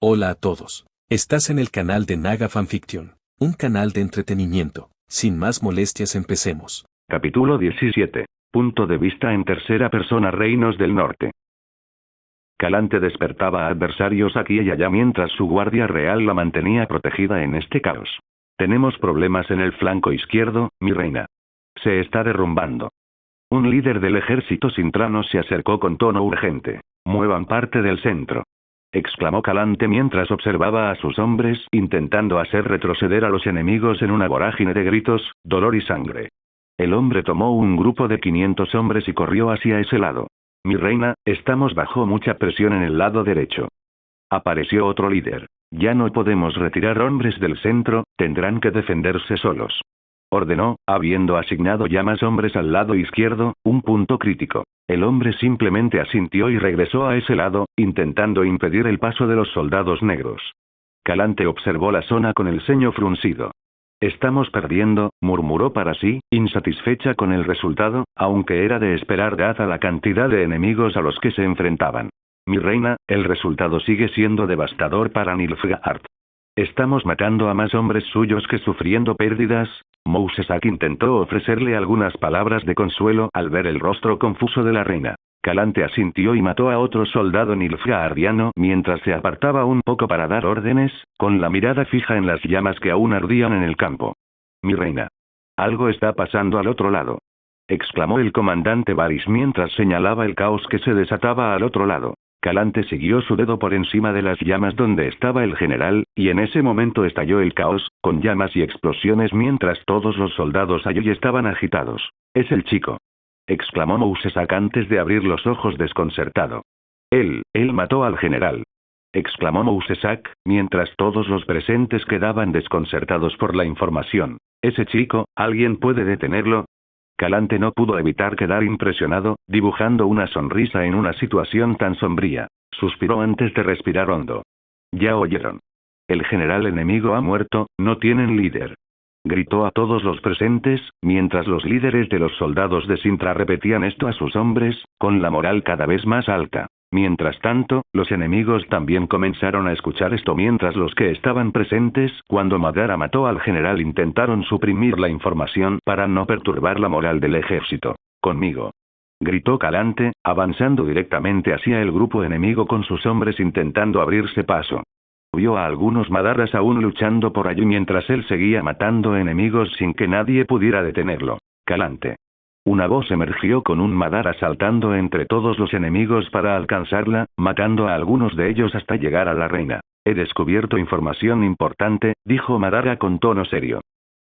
Hola a todos. Estás en el canal de Naga Fanfiction, un canal de entretenimiento. Sin más molestias, empecemos. Capítulo 17. Punto de vista en tercera persona. Reinos del Norte. Calante despertaba a adversarios aquí y allá mientras su guardia real la mantenía protegida en este caos. Tenemos problemas en el flanco izquierdo, mi reina. Se está derrumbando. Un líder del ejército sintrano se acercó con tono urgente. Muevan parte del centro, exclamó Calante mientras observaba a sus hombres intentando hacer retroceder a los enemigos en una vorágine de gritos, dolor y sangre. El hombre tomó un grupo de 500 hombres y corrió hacia ese lado. Mi reina, estamos bajo mucha presión en el lado derecho. Apareció otro líder. Ya no podemos retirar hombres del centro, tendrán que defenderse solos, ordenó, habiendo asignado ya más hombres al lado izquierdo, un punto crítico. El hombre simplemente asintió y regresó a ese lado, intentando impedir el paso de los soldados negros. Calante observó la zona con el ceño fruncido. Estamos perdiendo, murmuró para sí, insatisfecha con el resultado, aunque era de esperar dada la cantidad de enemigos a los que se enfrentaban. Mi reina, el resultado sigue siendo devastador para Nilfgaard. Estamos matando a más hombres suyos que sufriendo pérdidas. Mousesak intentó ofrecerle algunas palabras de consuelo al ver el rostro confuso de la reina. Calante asintió y mató a otro soldado nilfgaardiano mientras se apartaba un poco para dar órdenes, con la mirada fija en las llamas que aún ardían en el campo. Mi reina. Algo está pasando al otro lado, exclamó el comandante Varys mientras señalaba el caos que se desataba al otro lado. Calante siguió su dedo por encima de las llamas donde estaba el general, y en ese momento estalló el caos, con llamas y explosiones mientras todos los soldados allí estaban agitados. Es el chico, exclamó Mousesak antes de abrir los ojos desconcertado. Él mató al general, exclamó Mousesak, mientras todos los presentes quedaban desconcertados por la información. Ese chico, ¿alguien puede detenerlo? Calante no pudo evitar quedar impresionado, dibujando una sonrisa en una situación tan sombría. Suspiró antes de respirar hondo. Ya oyeron. El general enemigo ha muerto, no tienen líder, gritó a todos los presentes, mientras los líderes de los soldados de Sintra repetían esto a sus hombres, con la moral cada vez más alta. Mientras tanto, los enemigos también comenzaron a escuchar esto mientras los que estaban presentes cuando Madara mató al general intentaron suprimir la información para no perturbar la moral del ejército. Conmigo, gritó Calante, avanzando directamente hacia el grupo enemigo con sus hombres intentando abrirse paso. Vio a algunos Madaras aún luchando por allí mientras él seguía matando enemigos sin que nadie pudiera detenerlo. Calante. Una voz emergió con un Madara saltando entre todos los enemigos para alcanzarla, matando a algunos de ellos hasta llegar a la reina. He descubierto información importante, dijo Madara con tono serio.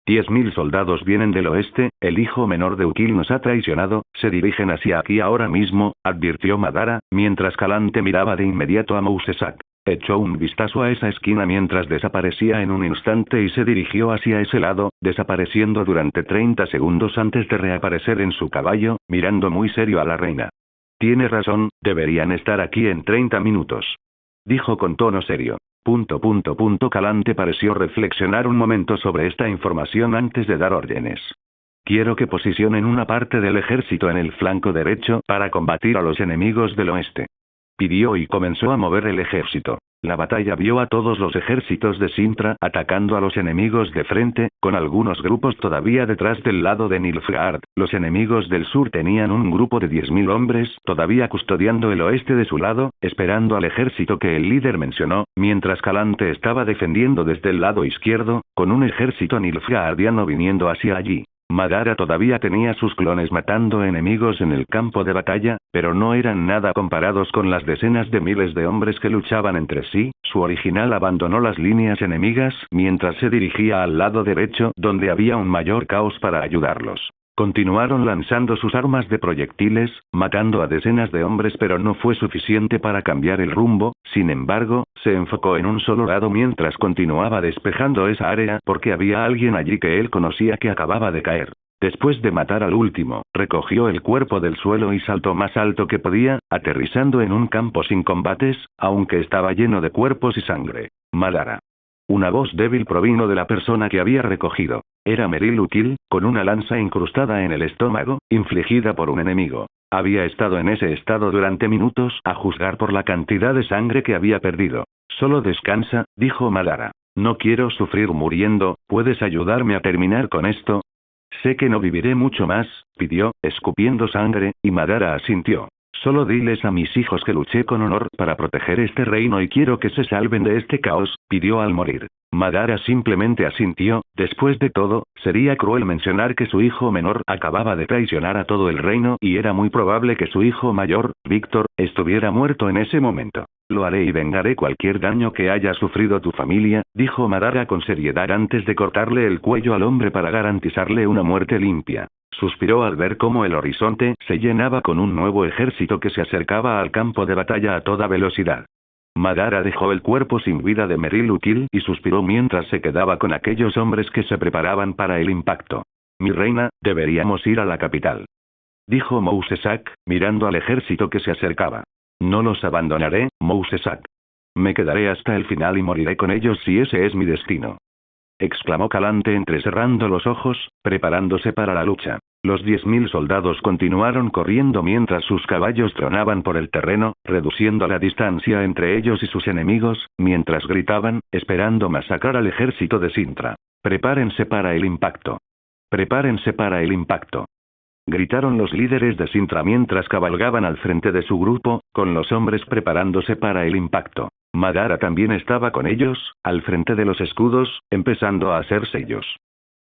10.000 soldados vienen del oeste, el hijo menor de Ukil nos ha traicionado, se dirigen hacia aquí ahora mismo, advirtió Madara, mientras Calante miraba de inmediato a Mousesak. Echó un vistazo a esa esquina mientras desaparecía en un instante y se dirigió hacia ese lado, desapareciendo durante 30 segundos antes de reaparecer en su caballo, mirando muy serio a la reina. Tiene razón, deberían estar aquí en 30 minutos, dijo con tono serio. Calante pareció reflexionar un momento sobre esta información antes de dar órdenes. Quiero que posicionen una parte del ejército en el flanco derecho para combatir a los enemigos del oeste, pidió y comenzó a mover el ejército. La batalla vio a todos los ejércitos de Sintra atacando a los enemigos de frente, con algunos grupos todavía detrás del lado de Nilfgaard. Los enemigos del sur tenían un grupo de 10.000 hombres todavía custodiando el oeste de su lado, esperando al ejército que el líder mencionó, mientras Calante estaba defendiendo desde el lado izquierdo, con un ejército nilfgaardiano viniendo hacia allí. Madara todavía tenía sus clones matando enemigos en el campo de batalla, pero no eran nada comparados con las decenas de miles de hombres que luchaban entre sí. Su original abandonó las líneas enemigas mientras se dirigía al lado derecho donde había un mayor caos para ayudarlos. Continuaron lanzando sus armas de proyectiles, matando a decenas de hombres pero no fue suficiente para cambiar el rumbo. Sin embargo, se enfocó en un solo lado mientras continuaba despejando esa área porque había alguien allí que él conocía que acababa de caer. Después de matar al último, recogió el cuerpo del suelo y saltó más alto que podía, aterrizando en un campo sin combates, aunque estaba lleno de cuerpos y sangre. Madara. Una voz débil provino de la persona que había recogido. Era Meril Ukil, con una lanza incrustada en el estómago, infligida por un enemigo. Había estado en ese estado durante minutos a juzgar por la cantidad de sangre que había perdido. Solo descansa, dijo Madara. No quiero sufrir muriendo, ¿puedes ayudarme a terminar con esto? Sé que no viviré mucho más, pidió, escupiendo sangre, y Madara asintió. Solo diles a mis hijos que luché con honor para proteger este reino y quiero que se salven de este caos, pidió al morir. Madara simplemente asintió, después de todo, sería cruel mencionar que su hijo menor acababa de traicionar a todo el reino y era muy probable que su hijo mayor, Víctor, estuviera muerto en ese momento. Lo haré y vengaré cualquier daño que haya sufrido tu familia, dijo Madara con seriedad antes de cortarle el cuello al hombre para garantizarle una muerte limpia. Suspiró al ver cómo el horizonte se llenaba con un nuevo ejército que se acercaba al campo de batalla a toda velocidad. Madara dejó el cuerpo sin vida de Meryl Útil y suspiró mientras se quedaba con aquellos hombres que se preparaban para el impacto. Mi reina, deberíamos ir a la capital. Dijo Mousesak, mirando al ejército que se acercaba. No los abandonaré, Mousesak. Me quedaré hasta el final y moriré con ellos si ese es mi destino. Exclamó Calante entrecerrando los ojos, preparándose para la lucha. Los 10.000 soldados continuaron corriendo mientras sus caballos tronaban por el terreno, reduciendo la distancia entre ellos y sus enemigos, mientras gritaban, esperando masacrar al ejército de Sintra. Prepárense para el impacto. Prepárense para el impacto. Gritaron los líderes de Sintra mientras cabalgaban al frente de su grupo, con los hombres preparándose para el impacto. Madara también estaba con ellos, al frente de los escudos, empezando a hacer sellos.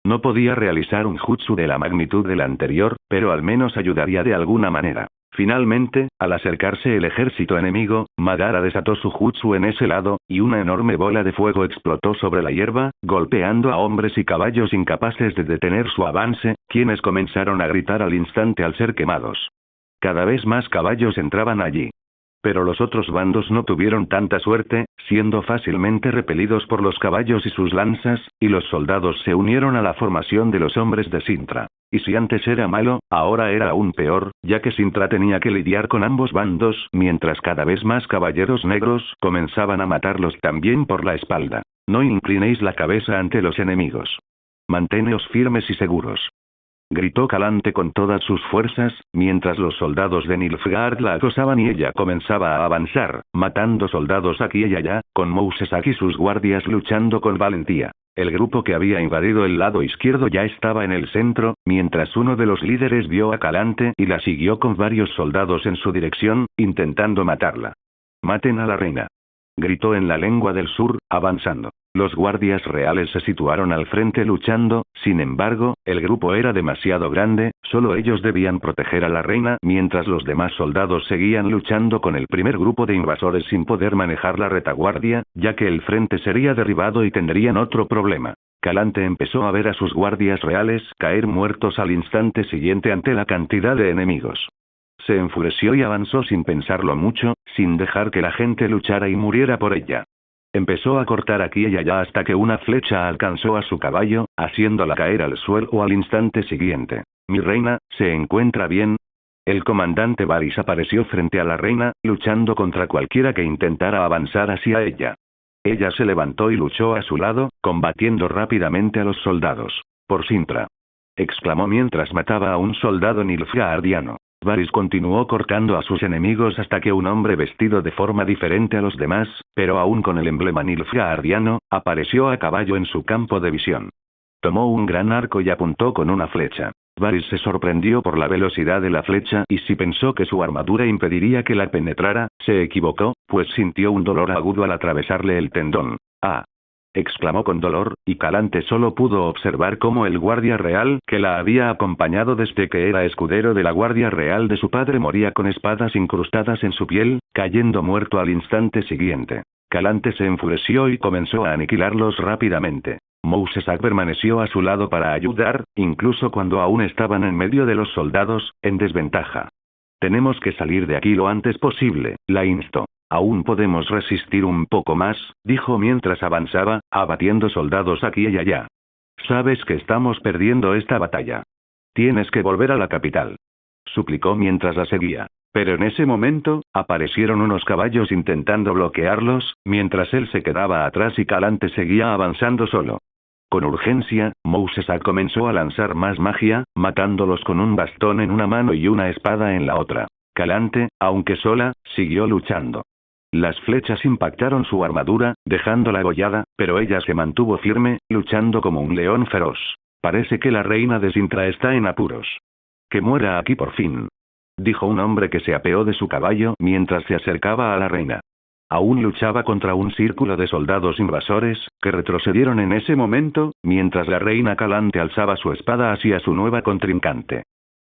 No podía realizar un jutsu de la magnitud del anterior, pero al menos ayudaría de alguna manera. Finalmente, al acercarse el ejército enemigo, Madara desató su jutsu en ese lado, y una enorme bola de fuego explotó sobre la hierba, golpeando a hombres y caballos incapaces de detener su avance, quienes comenzaron a gritar al instante al ser quemados. Cada vez más caballos entraban allí. Pero los otros bandos no tuvieron tanta suerte, siendo fácilmente repelidos por los caballos y sus lanzas, y los soldados se unieron a la formación de los hombres de Sintra. Y si antes era malo, ahora era aún peor, ya que Sintra tenía que lidiar con ambos bandos, mientras cada vez más caballeros negros comenzaban a matarlos también por la espalda. No inclinéis la cabeza ante los enemigos. Manteneos firmes y seguros. Gritó Calante con todas sus fuerzas, mientras los soldados de Nilfgaard la acosaban y ella comenzaba a avanzar, matando soldados aquí y allá, con Mousesak y sus guardias luchando con valentía. El grupo que había invadido el lado izquierdo ya estaba en el centro, mientras uno de los líderes vio a Calante y la siguió con varios soldados en su dirección, intentando matarla. «Maten a la reina», gritó en la lengua del sur, avanzando. Los guardias reales se situaron al frente luchando, sin embargo, el grupo era demasiado grande, solo ellos debían proteger a la reina mientras los demás soldados seguían luchando con el primer grupo de invasores sin poder manejar la retaguardia, ya que el frente sería derribado y tendrían otro problema. Calante empezó a ver a sus guardias reales caer muertos al instante siguiente ante la cantidad de enemigos. Se enfureció y avanzó sin pensarlo mucho, sin dejar que la gente luchara y muriera por ella. Empezó a cortar aquí y allá hasta que una flecha alcanzó a su caballo, haciéndola caer al suelo al instante siguiente. «Mi reina, ¿se encuentra bien?» El comandante Varys apareció frente a la reina, luchando contra cualquiera que intentara avanzar hacia ella. Ella se levantó y luchó a su lado, combatiendo rápidamente a los soldados. «Por Sintra», exclamó mientras mataba a un soldado nilfgaardiano. Varys continuó cortando a sus enemigos hasta que un hombre vestido de forma diferente a los demás, pero aún con el emblema nilfgaardiano, apareció a caballo en su campo de visión. Tomó un gran arco y apuntó con una flecha. Varys se sorprendió por la velocidad de la flecha y si pensó que su armadura impediría que la penetrara, se equivocó, pues sintió un dolor agudo al atravesarle el tendón. «¡Ah!», exclamó con dolor, y Calante solo pudo observar cómo el guardia real que la había acompañado desde que era escudero de la guardia real de su padre moría con espadas incrustadas en su piel, cayendo muerto al instante siguiente. Calante se enfureció y comenzó a aniquilarlos rápidamente. Mousesak permaneció a su lado para ayudar, incluso cuando aún estaban en medio de los soldados, en desventaja. «Tenemos que salir de aquí lo antes posible», la instó. «Aún podemos resistir un poco más», dijo mientras avanzaba, abatiendo soldados aquí y allá. «Sabes que estamos perdiendo esta batalla. Tienes que volver a la capital», suplicó mientras la seguía. Pero en ese momento, aparecieron unos caballos intentando bloquearlos, mientras él se quedaba atrás y Calante seguía avanzando solo. Con urgencia, Mousesak comenzó a lanzar más magia, matándolos con un bastón en una mano y una espada en la otra. Calante, aunque sola, siguió luchando. Las flechas impactaron su armadura, dejándola abollada, pero ella se mantuvo firme, luchando como un león feroz. Parece que la reina de Sintra está en apuros. Que muera aquí por fin. Dijo un hombre que se apeó de su caballo mientras se acercaba a la reina. Aún luchaba contra un círculo de soldados invasores, que retrocedieron en ese momento, mientras la reina Calante alzaba su espada hacia su nueva contrincante.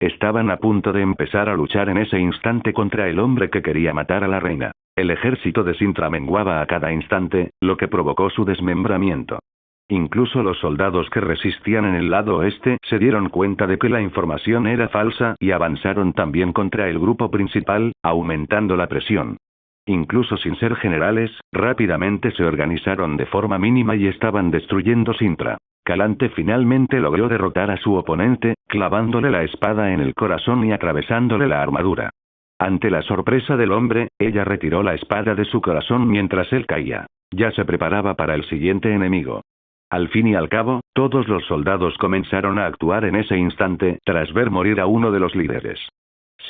Estaban a punto de empezar a luchar en ese instante contra el hombre que quería matar a la reina. El ejército de Sintra menguaba a cada instante, lo que provocó su desmembramiento. Incluso los soldados que resistían en el lado oeste se dieron cuenta de que la información era falsa y avanzaron también contra el grupo principal, aumentando la presión. Incluso sin ser generales, rápidamente se organizaron de forma mínima y estaban destruyendo Sintra. Calante finalmente logró derrotar a su oponente, clavándole la espada en el corazón y atravesándole la armadura. Ante la sorpresa del hombre, ella retiró la espada de su corazón mientras él caía. Ya se preparaba para el siguiente enemigo. Al fin y al cabo, todos los soldados comenzaron a actuar en ese instante, tras ver morir a uno de los líderes.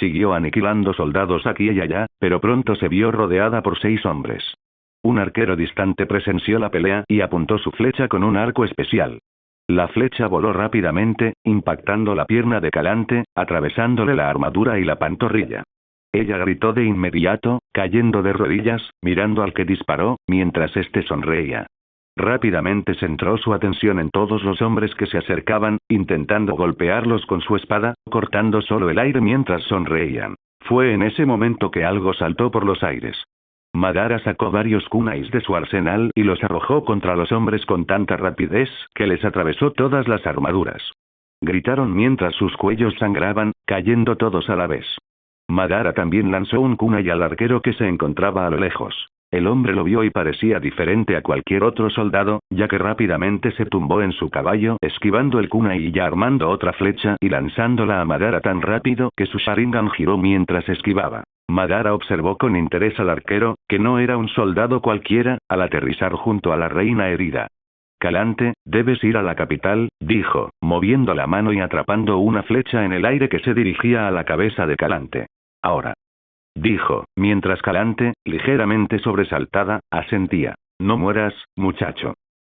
Siguió aniquilando soldados aquí y allá, pero pronto se vio rodeada por 6 hombres. Un arquero distante presenció la pelea y apuntó su flecha con un arco especial. La flecha voló rápidamente, impactando la pierna de Calante, atravesándole la armadura y la pantorrilla. Ella gritó de inmediato, cayendo de rodillas, mirando al que disparó, mientras éste sonreía. Rápidamente centró su atención en todos los hombres que se acercaban, intentando golpearlos con su espada, cortando solo el aire mientras sonreían. Fue en ese momento que algo saltó por los aires. Madara sacó varios kunais de su arsenal y los arrojó contra los hombres con tanta rapidez que les atravesó todas las armaduras. Gritaron mientras sus cuellos sangraban, cayendo todos a la vez. Madara también lanzó un kunai al arquero que se encontraba a lo lejos. El hombre lo vio y parecía diferente a cualquier otro soldado, ya que rápidamente se tumbó en su caballo, esquivando el kunai y ya armando otra flecha y lanzándola a Madara tan rápido que su Sharingan giró mientras esquivaba. Madara observó con interés al arquero, que no era un soldado cualquiera, al aterrizar junto a la reina herida. Calante, debes ir a la capital, dijo, moviendo la mano y atrapando una flecha en el aire que se dirigía a la cabeza de Calante. Ahora. Dijo, mientras Calante, ligeramente sobresaltada, asentía. No mueras, muchacho.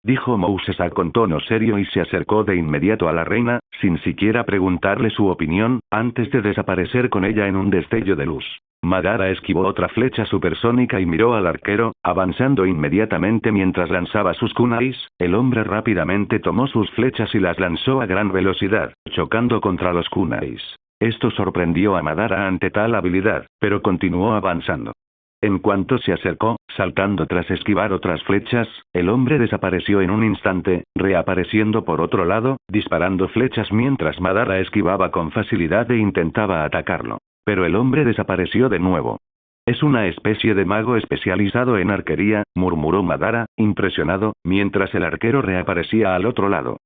Dijo Mousesa con tono serio y se acercó de inmediato a la reina, sin siquiera preguntarle su opinión, antes de desaparecer con ella en un destello de luz. Madara esquivó otra flecha supersónica y miró al arquero, avanzando inmediatamente mientras lanzaba sus kunais. El hombre rápidamente tomó sus flechas y las lanzó a gran velocidad, chocando contra los kunais. Esto sorprendió a Madara ante tal habilidad, pero continuó avanzando. En cuanto se acercó, saltando tras esquivar otras flechas, el hombre desapareció en un instante, reapareciendo por otro lado, disparando flechas mientras Madara esquivaba con facilidad e intentaba atacarlo. Pero el hombre desapareció de nuevo. Es una especie de mago especializado en arquería, murmuró Madara, impresionado, mientras el arquero reaparecía al otro lado.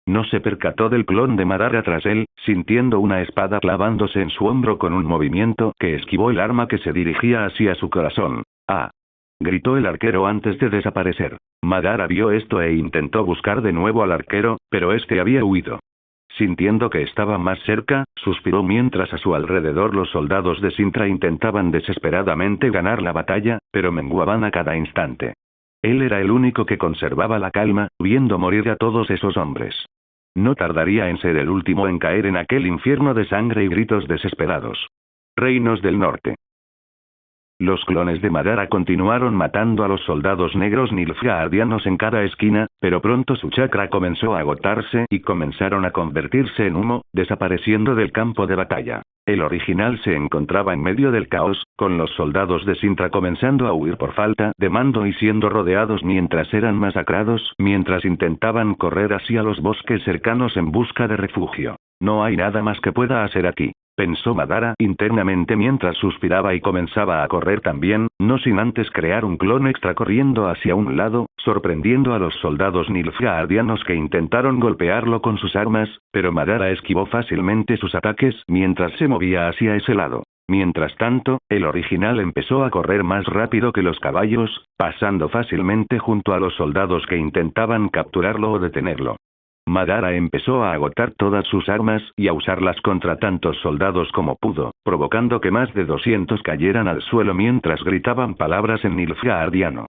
No se percató del clon de Madara tras él, sintiendo una espada clavándose en su hombro con un movimiento que esquivó el arma que se dirigía hacia su corazón. ¡Ah! Gritó el arquero antes de desaparecer. Madara vio esto e intentó buscar de nuevo al arquero, pero este había huido. Sintiendo que estaba más cerca, suspiró mientras a su alrededor los soldados de Sintra intentaban desesperadamente ganar la batalla, pero menguaban a cada instante. Él era el único que conservaba la calma, viendo morir a todos esos hombres. No tardaría en ser el último en caer en aquel infierno de sangre y gritos desesperados. Reinos del Norte. Los clones de Madara continuaron matando a los soldados negros nilfgaardianos en cada esquina, pero pronto su chakra comenzó a agotarse y comenzaron a convertirse en humo, desapareciendo del campo de batalla. El original se encontraba en medio del caos, con los soldados de Sintra comenzando a huir por falta de mando y siendo rodeados mientras eran masacrados, mientras intentaban correr hacia los bosques cercanos en busca de refugio. No hay nada más que pueda hacer aquí, pensó Madara internamente mientras suspiraba y comenzaba a correr también, no sin antes crear un clon extra corriendo hacia un lado, sorprendiendo a los soldados nilfgaardianos que intentaron golpearlo con sus armas, pero Madara esquivó fácilmente sus ataques mientras se movía hacia ese lado. Mientras tanto, el original empezó a correr más rápido que los caballos, pasando fácilmente junto a los soldados que intentaban capturarlo o detenerlo. Madara empezó a agotar todas sus armas y a usarlas contra tantos soldados como pudo, provocando que más de 200 cayeran al suelo mientras gritaban palabras en nilfgaardiano.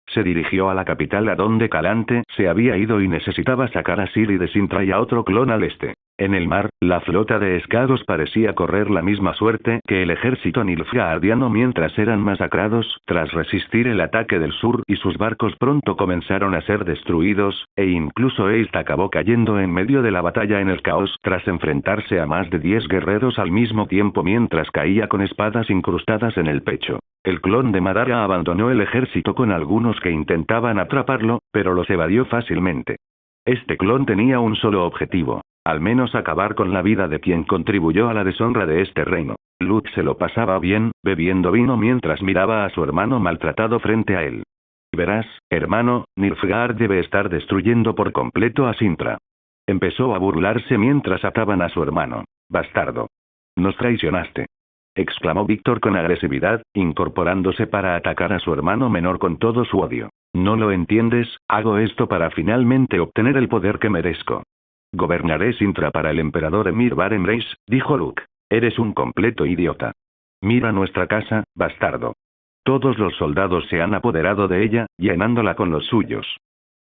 Se dirigió a la capital a donde Calante se había ido y necesitaba sacar a Siri de Sintra y a otro clon al este. En el mar, la flota de escados parecía correr la misma suerte que el ejército nilfgaardiano mientras eran masacrados tras resistir el ataque del sur y sus barcos pronto comenzaron a ser destruidos, e incluso Ace acabó cayendo en medio de la batalla en el caos tras enfrentarse a más de 10 guerreros al mismo tiempo mientras caía con espadas incrustadas en el pecho. El clon de Madara abandonó el ejército con algunos que intentaban atraparlo, pero los evadió fácilmente. Este clon tenía un solo objetivo. Al menos acabar con la vida de quien contribuyó a la deshonra de este reino. Luke se lo pasaba bien, bebiendo vino mientras miraba a su hermano maltratado frente a él. Verás, hermano, Nilfgaard debe estar destruyendo por completo a Sintra. Empezó a burlarse mientras ataban a su hermano. Bastardo. Nos traicionaste. Exclamó Víctor con agresividad, incorporándose para atacar a su hermano menor con todo su odio. No lo entiendes, hago esto para finalmente obtener el poder que merezco. Gobernaré Sintra para el emperador Emir Baremreis, dijo Luke. Eres un completo idiota. Mira nuestra casa, bastardo. Todos los soldados se han apoderado de ella, llenándola con los suyos.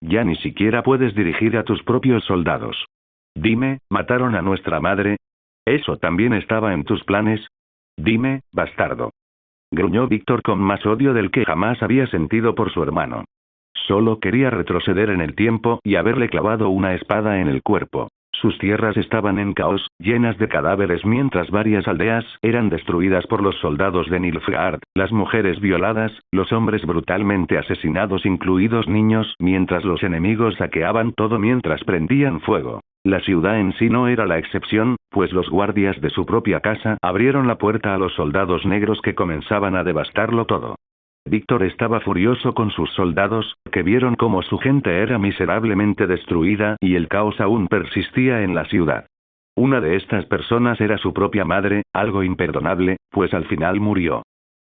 Ya ni siquiera puedes dirigir a tus propios soldados. Dime, ¿mataron a nuestra madre? ¿Eso también estaba en tus planes? Dime, bastardo. Gruñó Víctor con más odio del que jamás había sentido por su hermano. Solo quería retroceder en el tiempo y haberle clavado una espada en el cuerpo. Sus tierras estaban en caos, llenas de cadáveres mientras varias aldeas eran destruidas por los soldados de Nilfgaard, las mujeres violadas, los hombres brutalmente asesinados incluidos niños mientras los enemigos saqueaban todo mientras prendían fuego. La ciudad en sí no era la excepción, pues los guardias de su propia casa abrieron la puerta a los soldados negros que comenzaban a devastarlo todo. Víctor estaba furioso con sus soldados, que vieron cómo su gente era miserablemente destruida y el caos aún persistía en la ciudad. Una de estas personas era su propia madre, algo imperdonable, pues al final murió.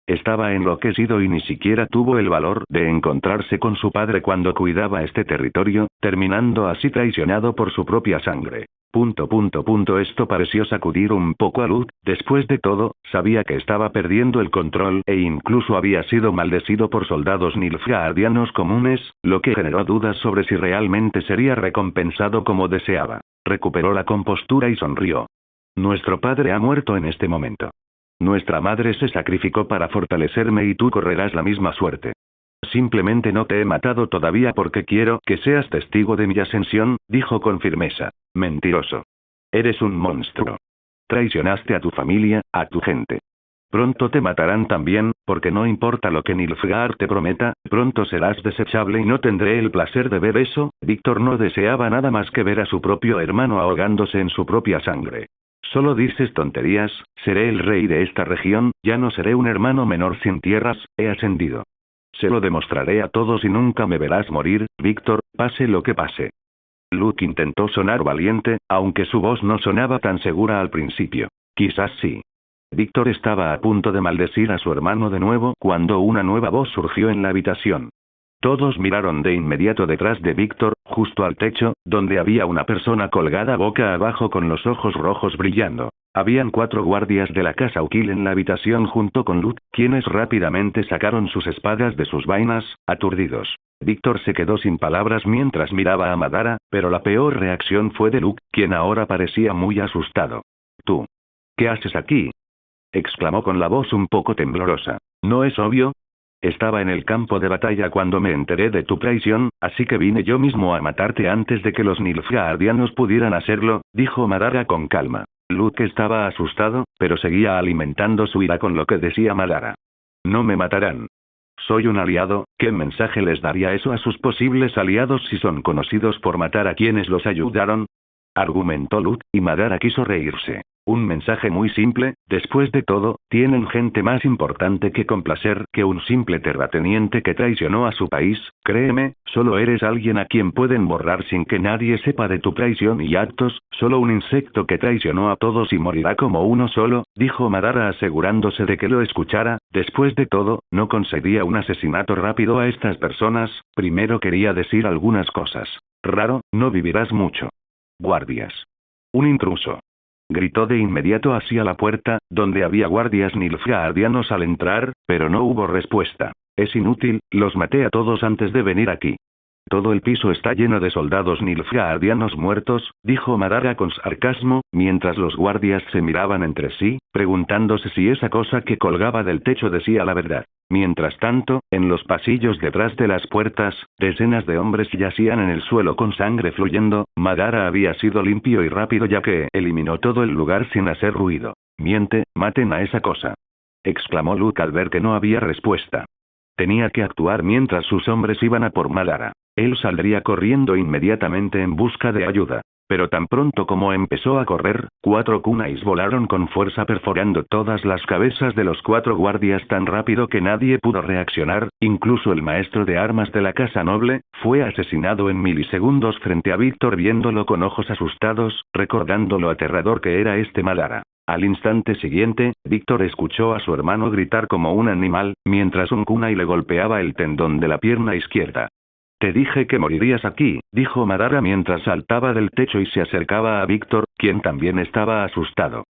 Estaba enloquecido y ni siquiera tuvo el valor de encontrarse con su padre cuando cuidaba este territorio, terminando así traicionado por su propia sangre. Esto pareció sacudir un poco a Luke, después de todo, sabía que estaba perdiendo el control e incluso había sido maldecido por soldados nilfgaardianos comunes, lo que generó dudas sobre si realmente sería recompensado como deseaba. Recuperó la compostura y sonrió. Nuestro padre ha muerto en este momento. Nuestra madre se sacrificó para fortalecerme y tú correrás la misma suerte. Simplemente no te he matado todavía porque quiero que seas testigo de mi ascensión, dijo con firmeza. Mentiroso. Eres un monstruo. Traicionaste a tu familia, a tu gente. Pronto te matarán también, porque no importa lo que Nilfgaard te prometa, pronto serás desechable y no tendré el placer de ver eso. Víctor no deseaba nada más que ver a su propio hermano ahogándose en su propia sangre. Solo dices tonterías, seré el rey de esta región, ya no seré un hermano menor sin tierras, he ascendido. Se lo demostraré a todos y nunca me verás morir, Víctor, pase lo que pase. Luke intentó sonar valiente, aunque su voz no sonaba tan segura al principio. Quizás sí. Víctor estaba a punto de maldecir a su hermano de nuevo cuando una nueva voz surgió en la habitación. Todos miraron de inmediato detrás de Víctor, justo al techo, donde había una persona colgada boca abajo con los ojos rojos brillando. Habían 4 guardias de la casa Ukil en la habitación junto con Luke, quienes rápidamente sacaron sus espadas de sus vainas, aturdidos. Víctor se quedó sin palabras mientras miraba a Madara, pero la peor reacción fue de Luke, quien ahora parecía muy asustado. ¿Tú? ¿Qué haces aquí? Exclamó con la voz un poco temblorosa. ¿No es obvio? Estaba en el campo de batalla cuando me enteré de tu traición, así que vine yo mismo a matarte antes de que los nilfgaardianos pudieran hacerlo, dijo Madara con calma. Luke estaba asustado, pero seguía alimentando su ira con lo que decía Madara. No me matarán. Soy un aliado, ¿qué mensaje les daría eso a sus posibles aliados si son conocidos por matar a quienes los ayudaron? Argumentó Luke, y Madara quiso reírse. Un mensaje muy simple, después de todo, tienen gente más importante que complacer que un simple terrateniente que traicionó a su país, créeme, solo eres alguien a quien pueden borrar sin que nadie sepa de tu traición y actos, solo un insecto que traicionó a todos y morirá como uno solo, dijo Madara asegurándose de que lo escuchara. Después de todo, no concedía un asesinato rápido a estas personas, primero quería decir algunas cosas. Raro, no vivirás mucho. Guardias. Un intruso. Gritó de inmediato hacia la puerta, donde había guardias nilfgaardianos al entrar, pero no hubo respuesta. Es inútil, los maté a todos antes de venir aquí. Todo el piso está lleno de soldados nilfgaardianos muertos, dijo Madara con sarcasmo, mientras los guardias se miraban entre sí, preguntándose si esa cosa que colgaba del techo decía la verdad. Mientras tanto, en los pasillos detrás de las puertas, decenas de hombres yacían en el suelo con sangre fluyendo. Madara había sido limpio y rápido ya que eliminó todo el lugar sin hacer ruido. Miente, maten a esa cosa. Exclamó Luke al ver que no había respuesta. Tenía que actuar mientras sus hombres iban a por Madara. Él saldría corriendo inmediatamente en busca de ayuda. Pero tan pronto como empezó a correr, 4 kunais volaron con fuerza perforando todas las cabezas de los 4 guardias tan rápido que nadie pudo reaccionar, incluso el maestro de armas de la casa noble, fue asesinado en milisegundos frente a Víctor viéndolo con ojos asustados, recordando lo aterrador que era este Madara. Al instante siguiente, Víctor escuchó a su hermano gritar como un animal, mientras un kunai le golpeaba el tendón de la pierna izquierda. Te dije que morirías aquí, dijo Madara mientras saltaba del techo y se acercaba a Víctor, quien también estaba asustado.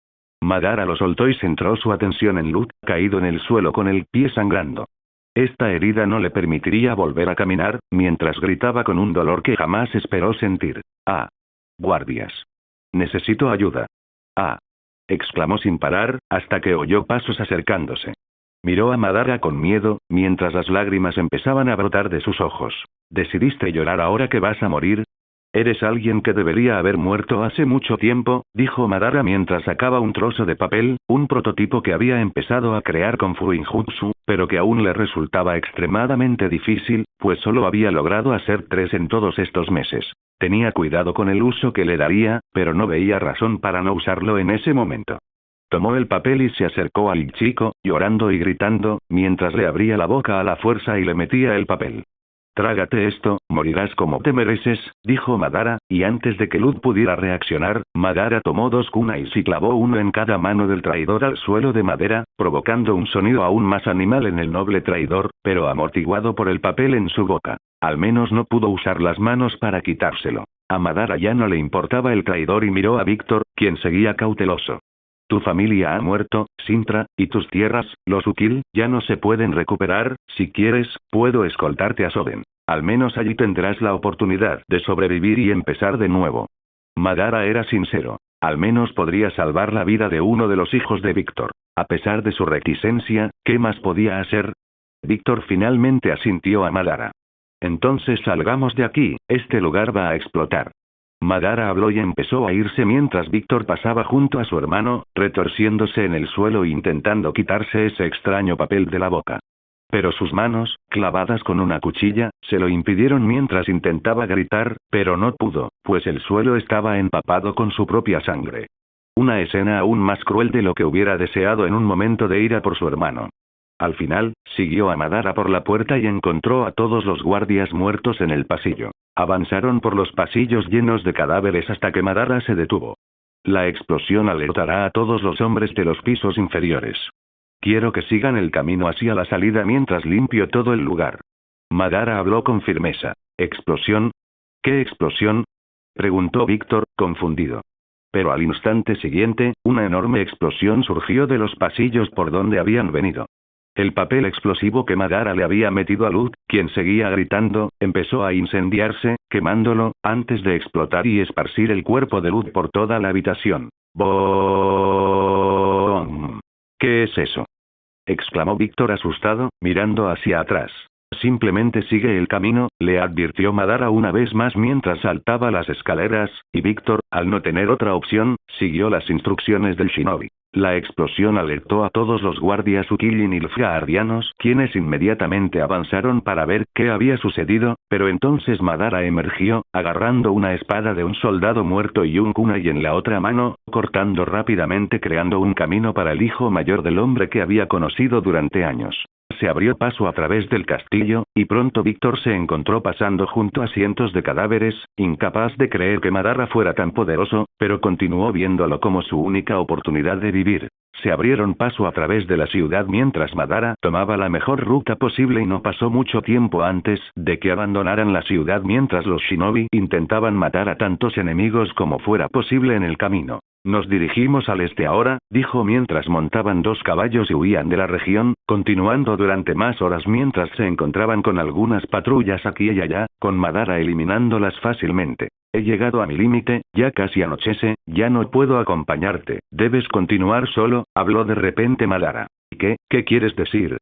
Madara lo soltó y centró su atención en Luke, caído en el suelo con el pie sangrando. Esta herida no le permitiría volver a caminar, mientras gritaba con un dolor que jamás esperó sentir. ¡Ah! Guardias. Necesito ayuda. ¡Ah! Exclamó sin parar, hasta que oyó pasos acercándose. Miró a Madara con miedo, mientras las lágrimas empezaban a brotar de sus ojos. ¿Decidiste llorar ahora que vas a morir? Eres alguien que debería haber muerto hace mucho tiempo, dijo Madara mientras sacaba un trozo de papel, un prototipo que había empezado a crear con Fuinjutsu, pero que aún le resultaba extremadamente difícil, pues solo había logrado hacer 3 en todos estos meses. Tenía cuidado con el uso que le daría, pero no veía razón para no usarlo en ese momento. Tomó el papel y se acercó al chico, llorando y gritando, mientras le abría la boca a la fuerza y le metía el papel. Trágate esto, morirás como te mereces, dijo Madara, y antes de que Luke pudiera reaccionar, Madara tomó 2 kunais y clavó uno en cada mano del traidor al suelo de madera, provocando un sonido aún más animal en el noble traidor, pero amortiguado por el papel en su boca. Al menos no pudo usar las manos para quitárselo. A Madara ya no le importaba el traidor y miró a Víctor, quien seguía cauteloso. Tu familia ha muerto, Sintra, y tus tierras, los Ukil, ya no se pueden recuperar. Si quieres, puedo escoltarte a Soden. Al menos allí tendrás la oportunidad de sobrevivir y empezar de nuevo. Madara era sincero. Al menos podría salvar la vida de uno de los hijos de Víctor. A pesar de su reticencia, ¿qué más podía hacer? Víctor finalmente asintió a Madara. Entonces salgamos de aquí, este lugar va a explotar. Madara habló y empezó a irse mientras Víctor pasaba junto a su hermano, retorciéndose en el suelo e intentando quitarse ese extraño papel de la boca. Pero sus manos, clavadas con una cuchilla, se lo impidieron mientras intentaba gritar, pero no pudo, pues el suelo estaba empapado con su propia sangre. Una escena aún más cruel de lo que hubiera deseado en un momento de ira por su hermano. Al final, siguió a Madara por la puerta y encontró a todos los guardias muertos en el pasillo. Avanzaron por los pasillos llenos de cadáveres hasta que Madara se detuvo. La explosión alertará a todos los hombres de los pisos inferiores. Quiero que sigan el camino hacia la salida mientras limpio todo el lugar. Madara habló con firmeza. ¿Explosión? ¿Qué explosión?, preguntó Víctor, confundido. Pero al instante siguiente, una enorme explosión surgió de los pasillos por donde habían venido. El papel explosivo que Madara le había metido a Luke, quien seguía gritando, empezó a incendiarse, quemándolo, antes de explotar y esparcir el cuerpo de Luke por toda la habitación. ¡Boom! ¿Qué es eso?, exclamó Víctor asustado, mirando hacia atrás. Simplemente sigue el camino, le advirtió Madara una vez más mientras saltaba las escaleras, y Víctor, al no tener otra opción, siguió las instrucciones del shinobi. La explosión alertó a todos los guardias Ukil y nilfgaardianos, quienes inmediatamente avanzaron para ver qué había sucedido, pero entonces Madara emergió, agarrando una espada de un soldado muerto y un kunai en la otra mano, cortando rápidamente creando un camino para el hijo mayor del hombre que había conocido durante años. Se abrió paso a través del castillo, y pronto Víctor se encontró pasando junto a cientos de cadáveres, incapaz de creer que Madara fuera tan poderoso, pero continuó viéndolo como su única oportunidad de vivir. se abrieron paso a través de la ciudad mientras Madara tomaba la mejor ruta posible y no pasó mucho tiempo antes de que abandonaran la ciudad mientras los shinobi intentaban matar a tantos enemigos como fuera posible en el camino. Nos dirigimos al este ahora, dijo mientras montaban 2 caballos y huían de la región, continuando durante más horas mientras se encontraban con algunas patrullas aquí y allá, con Madara eliminándolas fácilmente. He llegado a mi límite, ya casi anochece, ya no puedo acompañarte, debes continuar solo, habló de repente Madara. ¿Qué quieres decir?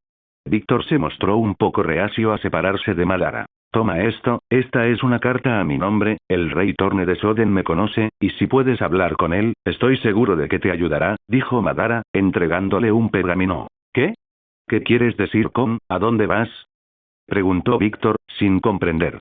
Víctor se mostró un poco reacio a separarse de Madara. Toma esto, esta es una carta a mi nombre, el rey Torne de Soden me conoce, y si puedes hablar con él, estoy seguro de que te ayudará, dijo Madara, entregándole un pergamino. ¿Qué? ¿Qué quieres decir con, a dónde vas? Preguntó Víctor, sin comprender.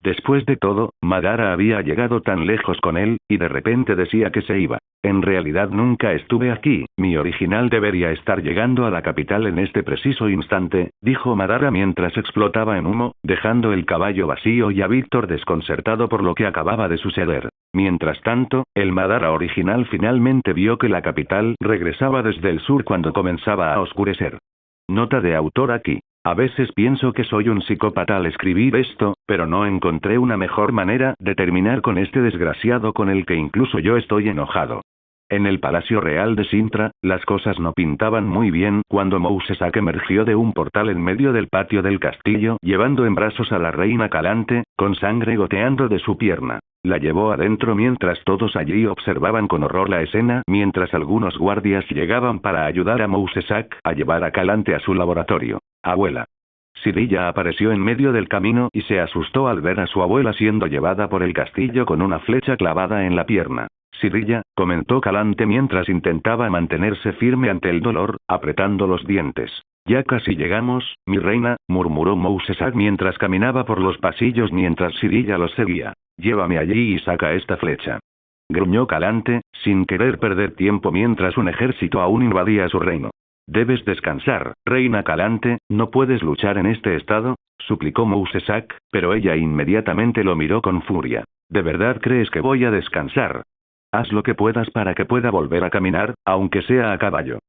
Después de todo, Madara había llegado tan lejos con él, y de repente decía que se iba. En realidad nunca estuve aquí, mi original debería estar llegando a la capital en este preciso instante, dijo Madara mientras explotaba en humo, dejando el caballo vacío y a Víctor desconcertado por lo que acababa de suceder. Mientras tanto, el Madara original finalmente vio que la capital regresaba desde el sur cuando comenzaba a oscurecer. Nota de autor aquí. A veces pienso que soy un psicópata al escribir esto, pero no encontré una mejor manera de terminar con este desgraciado con el que incluso yo estoy enojado. En el Palacio Real de Sintra, las cosas no pintaban muy bien cuando Mousesak emergió de un portal en medio del patio del castillo llevando en brazos a la reina Calante, con sangre goteando de su pierna. La llevó adentro mientras todos allí observaban con horror la escena mientras algunos guardias llegaban para ayudar a Mousesak a llevar a Calante a su laboratorio. Abuela. Sirilla apareció en medio del camino y se asustó al ver a su abuela siendo llevada por el castillo con una flecha clavada en la pierna. Sirilla, comentó Calante mientras intentaba mantenerse firme ante el dolor, apretando los dientes. Ya casi llegamos, mi reina, murmuró Mousesak mientras caminaba por los pasillos mientras Sirilla los seguía. Llévame allí y saca esta flecha. Gruñó Calante, sin querer perder tiempo mientras un ejército aún invadía su reino. Debes descansar, reina Calante, no puedes luchar en este estado, suplicó Mousesak, pero ella inmediatamente lo miró con furia. ¿De verdad crees que voy a descansar? Haz lo que puedas para que pueda volver a caminar, aunque sea a caballo.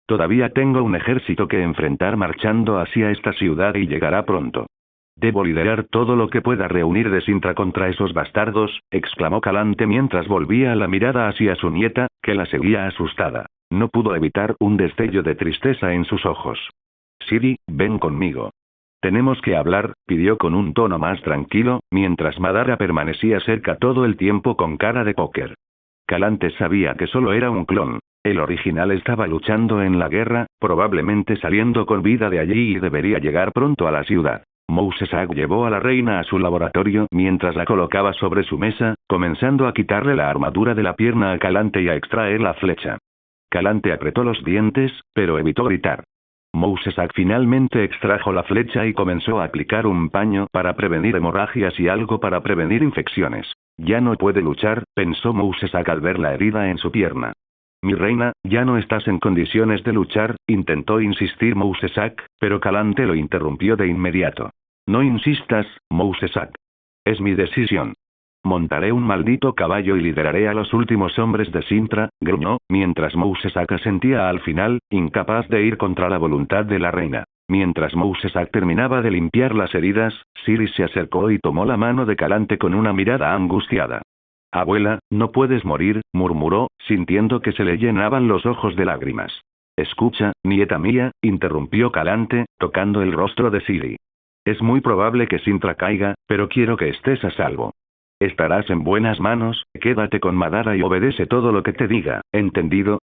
Todavía tengo un ejército que enfrentar marchando hacia esta ciudad y llegará pronto. Debo liderar todo lo que pueda reunir de Sintra contra esos bastardos, exclamó Calante mientras volvía la mirada hacia su nieta, que la seguía asustada. No pudo evitar un destello de tristeza en sus ojos. Siri, ven conmigo. Tenemos que hablar, pidió con un tono más tranquilo, mientras Madara permanecía cerca todo el tiempo con cara de póker. Calante sabía que solo era un clon. El original estaba luchando en la guerra, probablemente saliendo con vida de allí y debería llegar pronto a la ciudad. Mousesak llevó a la reina a su laboratorio mientras la colocaba sobre su mesa, comenzando a quitarle la armadura de la pierna a Calante y a extraer la flecha. Calante apretó los dientes, pero evitó gritar. Mousesak finalmente extrajo la flecha y comenzó a aplicar un paño para prevenir hemorragias y algo para prevenir infecciones. Ya no puede luchar, pensó Mousesak al ver la herida en su pierna. Mi reina, ya no estás en condiciones de luchar, intentó insistir Mousesak, pero Calante lo interrumpió de inmediato. No insistas, Mousesak. Es mi decisión. Montaré un maldito caballo y lideraré a los últimos hombres de Sintra, gruñó, mientras Mousesak asentía al final, incapaz de ir contra la voluntad de la reina. Mientras Mousesak terminaba de limpiar las heridas, Siri se acercó y tomó la mano de Calante con una mirada angustiada. Abuela, no puedes morir, murmuró, sintiendo que se le llenaban los ojos de lágrimas. Escucha, nieta mía, interrumpió Calante, tocando el rostro de Siri. Es muy probable que Sintra caiga, pero quiero que estés a salvo. Estarás en buenas manos, quédate con Madara y obedece todo lo que te diga, ¿entendido?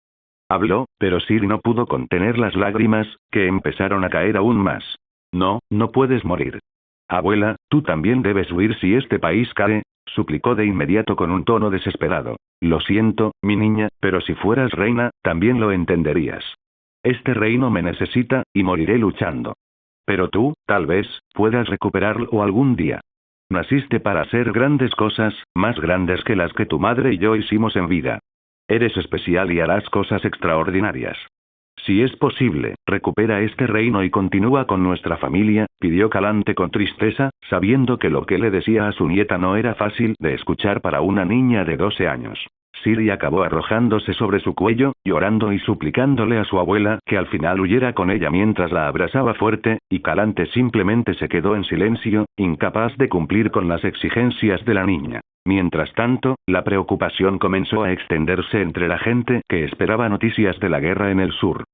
Habló, pero Siri no pudo contener las lágrimas, que empezaron a caer aún más. No, no puedes morir. Abuela, tú también debes huir si este país cae, suplicó de inmediato con un tono desesperado. Lo siento, mi niña, pero si fueras reina, también lo entenderías. Este reino me necesita, y moriré luchando. Pero tú, tal vez, puedas recuperarlo algún día. Naciste para hacer grandes cosas, más grandes que las que tu madre y yo hicimos en vida. Eres especial y harás cosas extraordinarias. Si es posible, recupera este reino y continúa con nuestra familia, pidió Calante con tristeza, sabiendo que lo que le decía a su nieta no era fácil de escuchar para una niña de 12 años. Siri acabó arrojándose sobre su cuello, llorando y suplicándole a su abuela que al final huyera con ella mientras la abrazaba fuerte, y Calante simplemente se quedó en silencio, incapaz de cumplir con las exigencias de la niña. Mientras tanto, la preocupación comenzó a extenderse entre la gente que esperaba noticias de la guerra en el sur.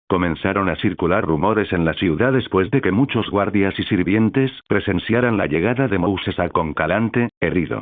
Comenzaron a circular rumores en la ciudad después de que muchos guardias y sirvientes presenciaran la llegada de Mousesa con Calante, herido.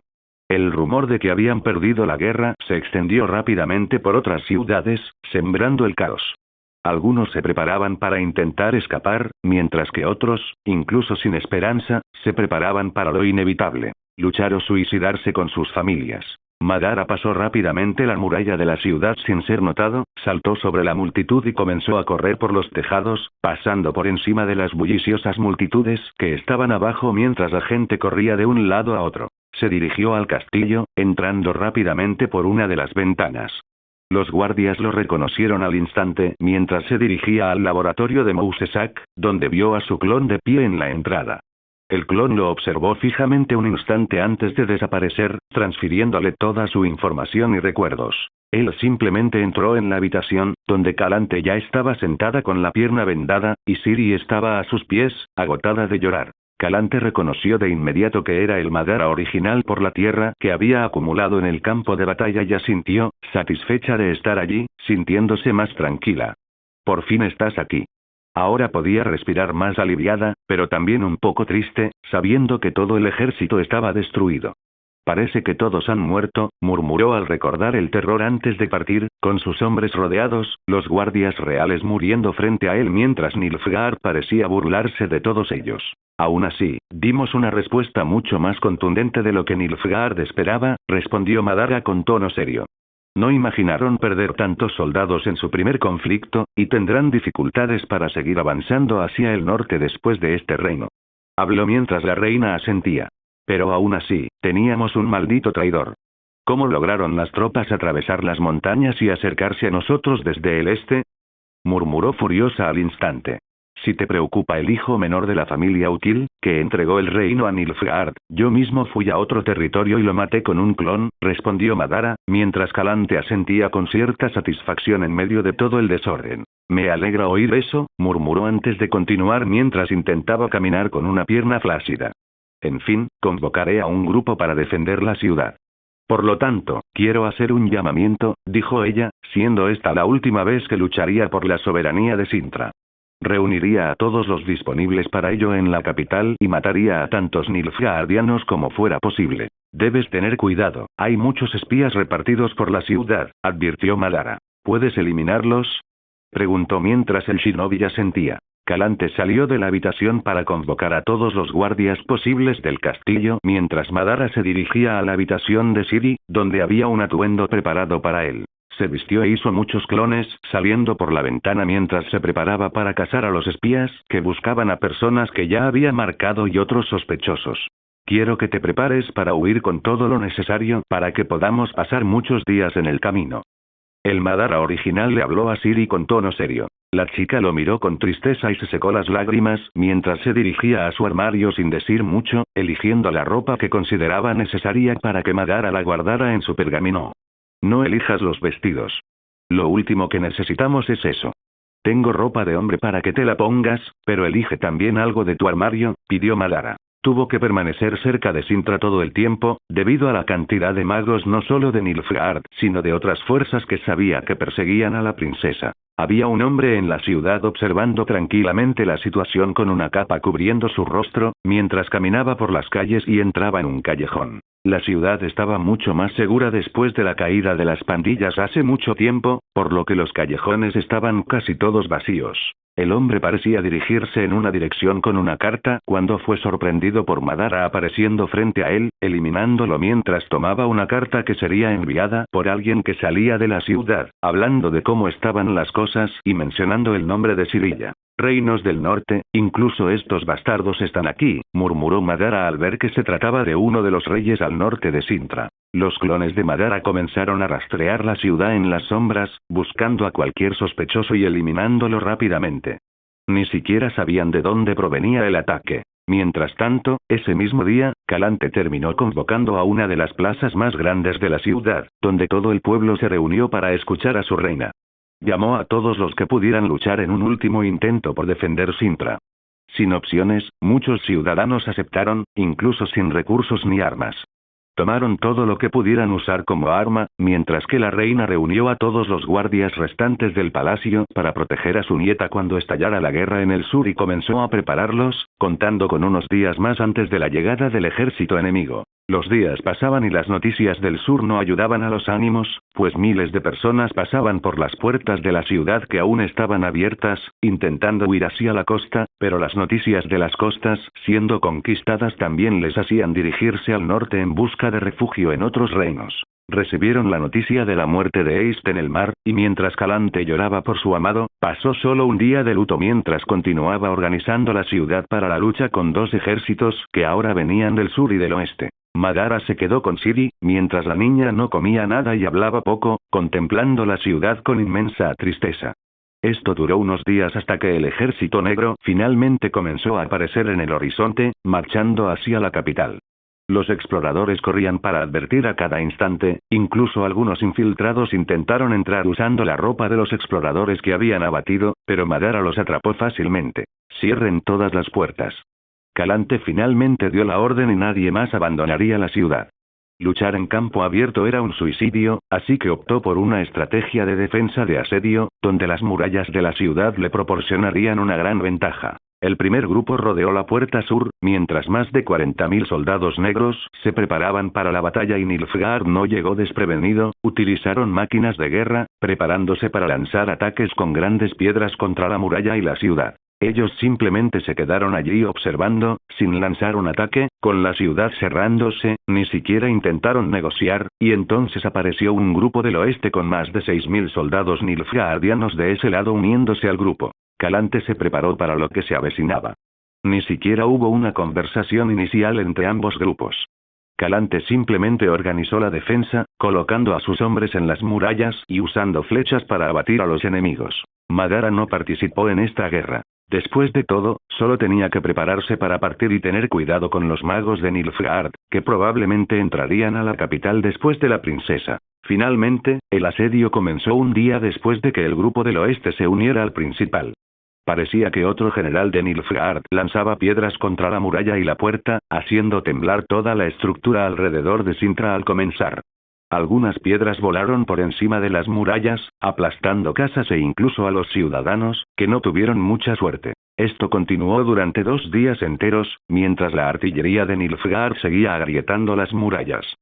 El rumor de que habían perdido la guerra se extendió rápidamente por otras ciudades, sembrando el caos. Algunos se preparaban para intentar escapar, mientras que otros, incluso sin esperanza, se preparaban para lo inevitable: luchar o suicidarse con sus familias. Madara pasó rápidamente la muralla de la ciudad sin ser notado, saltó sobre la multitud y comenzó a correr por los tejados, pasando por encima de las bulliciosas multitudes que estaban abajo mientras la gente corría de un lado a otro. Se dirigió al castillo, entrando rápidamente por una de las ventanas. Los guardias lo reconocieron al instante mientras se dirigía al laboratorio de Mousesak, donde vio a su clon de pie en la entrada. El clon lo observó fijamente un instante antes de desaparecer, transfiriéndole toda su información y recuerdos. Él simplemente entró en la habitación, donde Calante ya estaba sentada con la pierna vendada, y Siri estaba a sus pies, agotada de llorar. Calante reconoció de inmediato que era el Madara original por la tierra que había acumulado en el campo de batalla y asintió, satisfecha de estar allí, sintiéndose más tranquila. Por fin estás aquí. Ahora podía respirar más aliviada, pero también un poco triste, sabiendo que todo el ejército estaba destruido. Parece que todos han muerto, murmuró al recordar el terror antes de partir, con sus hombres rodeados, los guardias reales muriendo frente a él mientras Nilfgaard parecía burlarse de todos ellos. Aún así, dimos una respuesta mucho más contundente de lo que Nilfgaard esperaba, respondió Madara con tono serio. No imaginaron perder tantos soldados en su primer conflicto, y tendrán dificultades para seguir avanzando hacia el norte después de este reino. Habló mientras la reina asentía. Pero aún así, teníamos un maldito traidor. ¿Cómo lograron las tropas atravesar las montañas y acercarse a nosotros desde el este? Murmuró furiosa al instante. Si te preocupa el hijo menor de la familia Ukil, que entregó el reino a Nilfgaard, yo mismo fui a otro territorio y lo maté con un clon, respondió Madara, mientras Calante asentía con cierta satisfacción en medio de todo el desorden. Me alegra oír eso, murmuró antes de continuar mientras intentaba caminar con una pierna flácida. En fin, convocaré a un grupo para defender la ciudad. Por lo tanto, quiero hacer un llamamiento, dijo ella, siendo esta la última vez que lucharía por la soberanía de Sintra. Reuniría a todos los disponibles para ello en la capital y mataría a tantos nilfgaardianos como fuera posible. Debes tener cuidado, hay muchos espías repartidos por la ciudad, advirtió Madara. ¿Puedes eliminarlos?, preguntó mientras el shinobi asentía. Calante salió de la habitación para convocar a todos los guardias posibles del castillo mientras Madara se dirigía a la habitación de Siri, donde había un atuendo preparado para él. Se vistió e hizo muchos clones, saliendo por la ventana mientras se preparaba para cazar a los espías que buscaban a personas que ya había marcado y otros sospechosos. Quiero que te prepares para huir con todo lo necesario para que podamos pasar muchos días en el camino. El Madara original le habló a Siri con tono serio. La chica lo miró con tristeza y se secó las lágrimas mientras se dirigía a su armario sin decir mucho, eligiendo la ropa que consideraba necesaria para que Madara la guardara en su pergamino. No elijas los vestidos. Lo último que necesitamos es eso. Tengo ropa de hombre para que te la pongas, pero elige también algo de tu armario, pidió Madara. Tuvo que permanecer cerca de Sintra todo el tiempo, debido a la cantidad de magos no solo de Nilfgaard, sino de otras fuerzas que sabía que perseguían a la princesa. Había un hombre en la ciudad observando tranquilamente la situación con una capa cubriendo su rostro, mientras caminaba por las calles y entraba en un callejón. La ciudad estaba mucho más segura después de la caída de las pandillas hace mucho tiempo, por lo que los callejones estaban casi todos vacíos. El hombre parecía dirigirse en una dirección con una carta cuando fue sorprendido por Madara apareciendo frente a él, eliminándolo mientras tomaba una carta que sería enviada por alguien que salía de la ciudad, hablando de cómo estaban las cosas y mencionando el nombre de Sirilla. Reinos del norte, incluso estos bastardos están aquí, murmuró Madara al ver que se trataba de uno de los reyes al norte de Sintra. Los clones de Madara comenzaron a rastrear la ciudad en las sombras, buscando a cualquier sospechoso y eliminándolo rápidamente. Ni siquiera sabían de dónde provenía el ataque. Mientras tanto, ese mismo día, Calante terminó convocando a una de las plazas más grandes de la ciudad, donde todo el pueblo se reunió para escuchar a su reina. Llamó a todos los que pudieran luchar en un último intento por defender Sintra. Sin opciones, muchos ciudadanos aceptaron, incluso sin recursos ni armas. Tomaron todo lo que pudieran usar como arma, mientras que la reina reunió a todos los guardias restantes del palacio para proteger a su nieta cuando estallara la guerra en el sur y comenzó a prepararlos, contando con unos días más antes de la llegada del ejército enemigo. Los días pasaban y las noticias del sur no ayudaban a los ánimos, pues miles de personas pasaban por las puertas de la ciudad que aún estaban abiertas, intentando huir hacia la costa, pero las noticias de las costas, siendo conquistadas, también les hacían dirigirse al norte en busca de refugio en otros reinos. Recibieron la noticia de la muerte de Eist en el mar, y mientras Calante lloraba por su amado, pasó solo un día de luto mientras continuaba organizando la ciudad para la lucha con dos ejércitos que ahora venían del sur y del oeste. Madara se quedó con Siri, mientras la niña no comía nada y hablaba poco, contemplando la ciudad con inmensa tristeza. Esto duró unos días hasta que el ejército negro finalmente comenzó a aparecer en el horizonte, marchando hacia la capital. Los exploradores corrían para advertir a cada instante, incluso algunos infiltrados intentaron entrar usando la ropa de los exploradores que habían abatido, pero Madara los atrapó fácilmente. Cierren todas las puertas. Calante finalmente dio la orden y nadie más abandonaría la ciudad. Luchar en campo abierto era un suicidio, así que optó por una estrategia de defensa de asedio, donde las murallas de la ciudad le proporcionarían una gran ventaja. El primer grupo rodeó la puerta sur, mientras más de 40.000 soldados negros se preparaban para la batalla y Nilfgaard no llegó desprevenido. Utilizaron máquinas de guerra, preparándose para lanzar ataques con grandes piedras contra la muralla y la ciudad. Ellos simplemente se quedaron allí observando, sin lanzar un ataque, con la ciudad cerrándose, ni siquiera intentaron negociar, y entonces apareció un grupo del oeste con más de 6.000 soldados nilfgaardianos de ese lado uniéndose al grupo. Calante se preparó para lo que se avecinaba. Ni siquiera hubo una conversación inicial entre ambos grupos. Calante simplemente organizó la defensa, colocando a sus hombres en las murallas y usando flechas para abatir a los enemigos. Madara no participó en esta guerra. Después de todo, solo tenía que prepararse para partir y tener cuidado con los magos de Nilfgaard, que probablemente entrarían a la capital después de la princesa. Finalmente, el asedio comenzó un día después de que el grupo del oeste se uniera al principal. Parecía que otro general de Nilfgaard lanzaba piedras contra la muralla y la puerta, haciendo temblar toda la estructura alrededor de Sintra al comenzar. Algunas piedras volaron por encima de las murallas, aplastando casas e incluso a los ciudadanos, que no tuvieron mucha suerte. Esto continuó durante 2 días enteros, mientras la artillería de Nilfgaard seguía agrietando las murallas.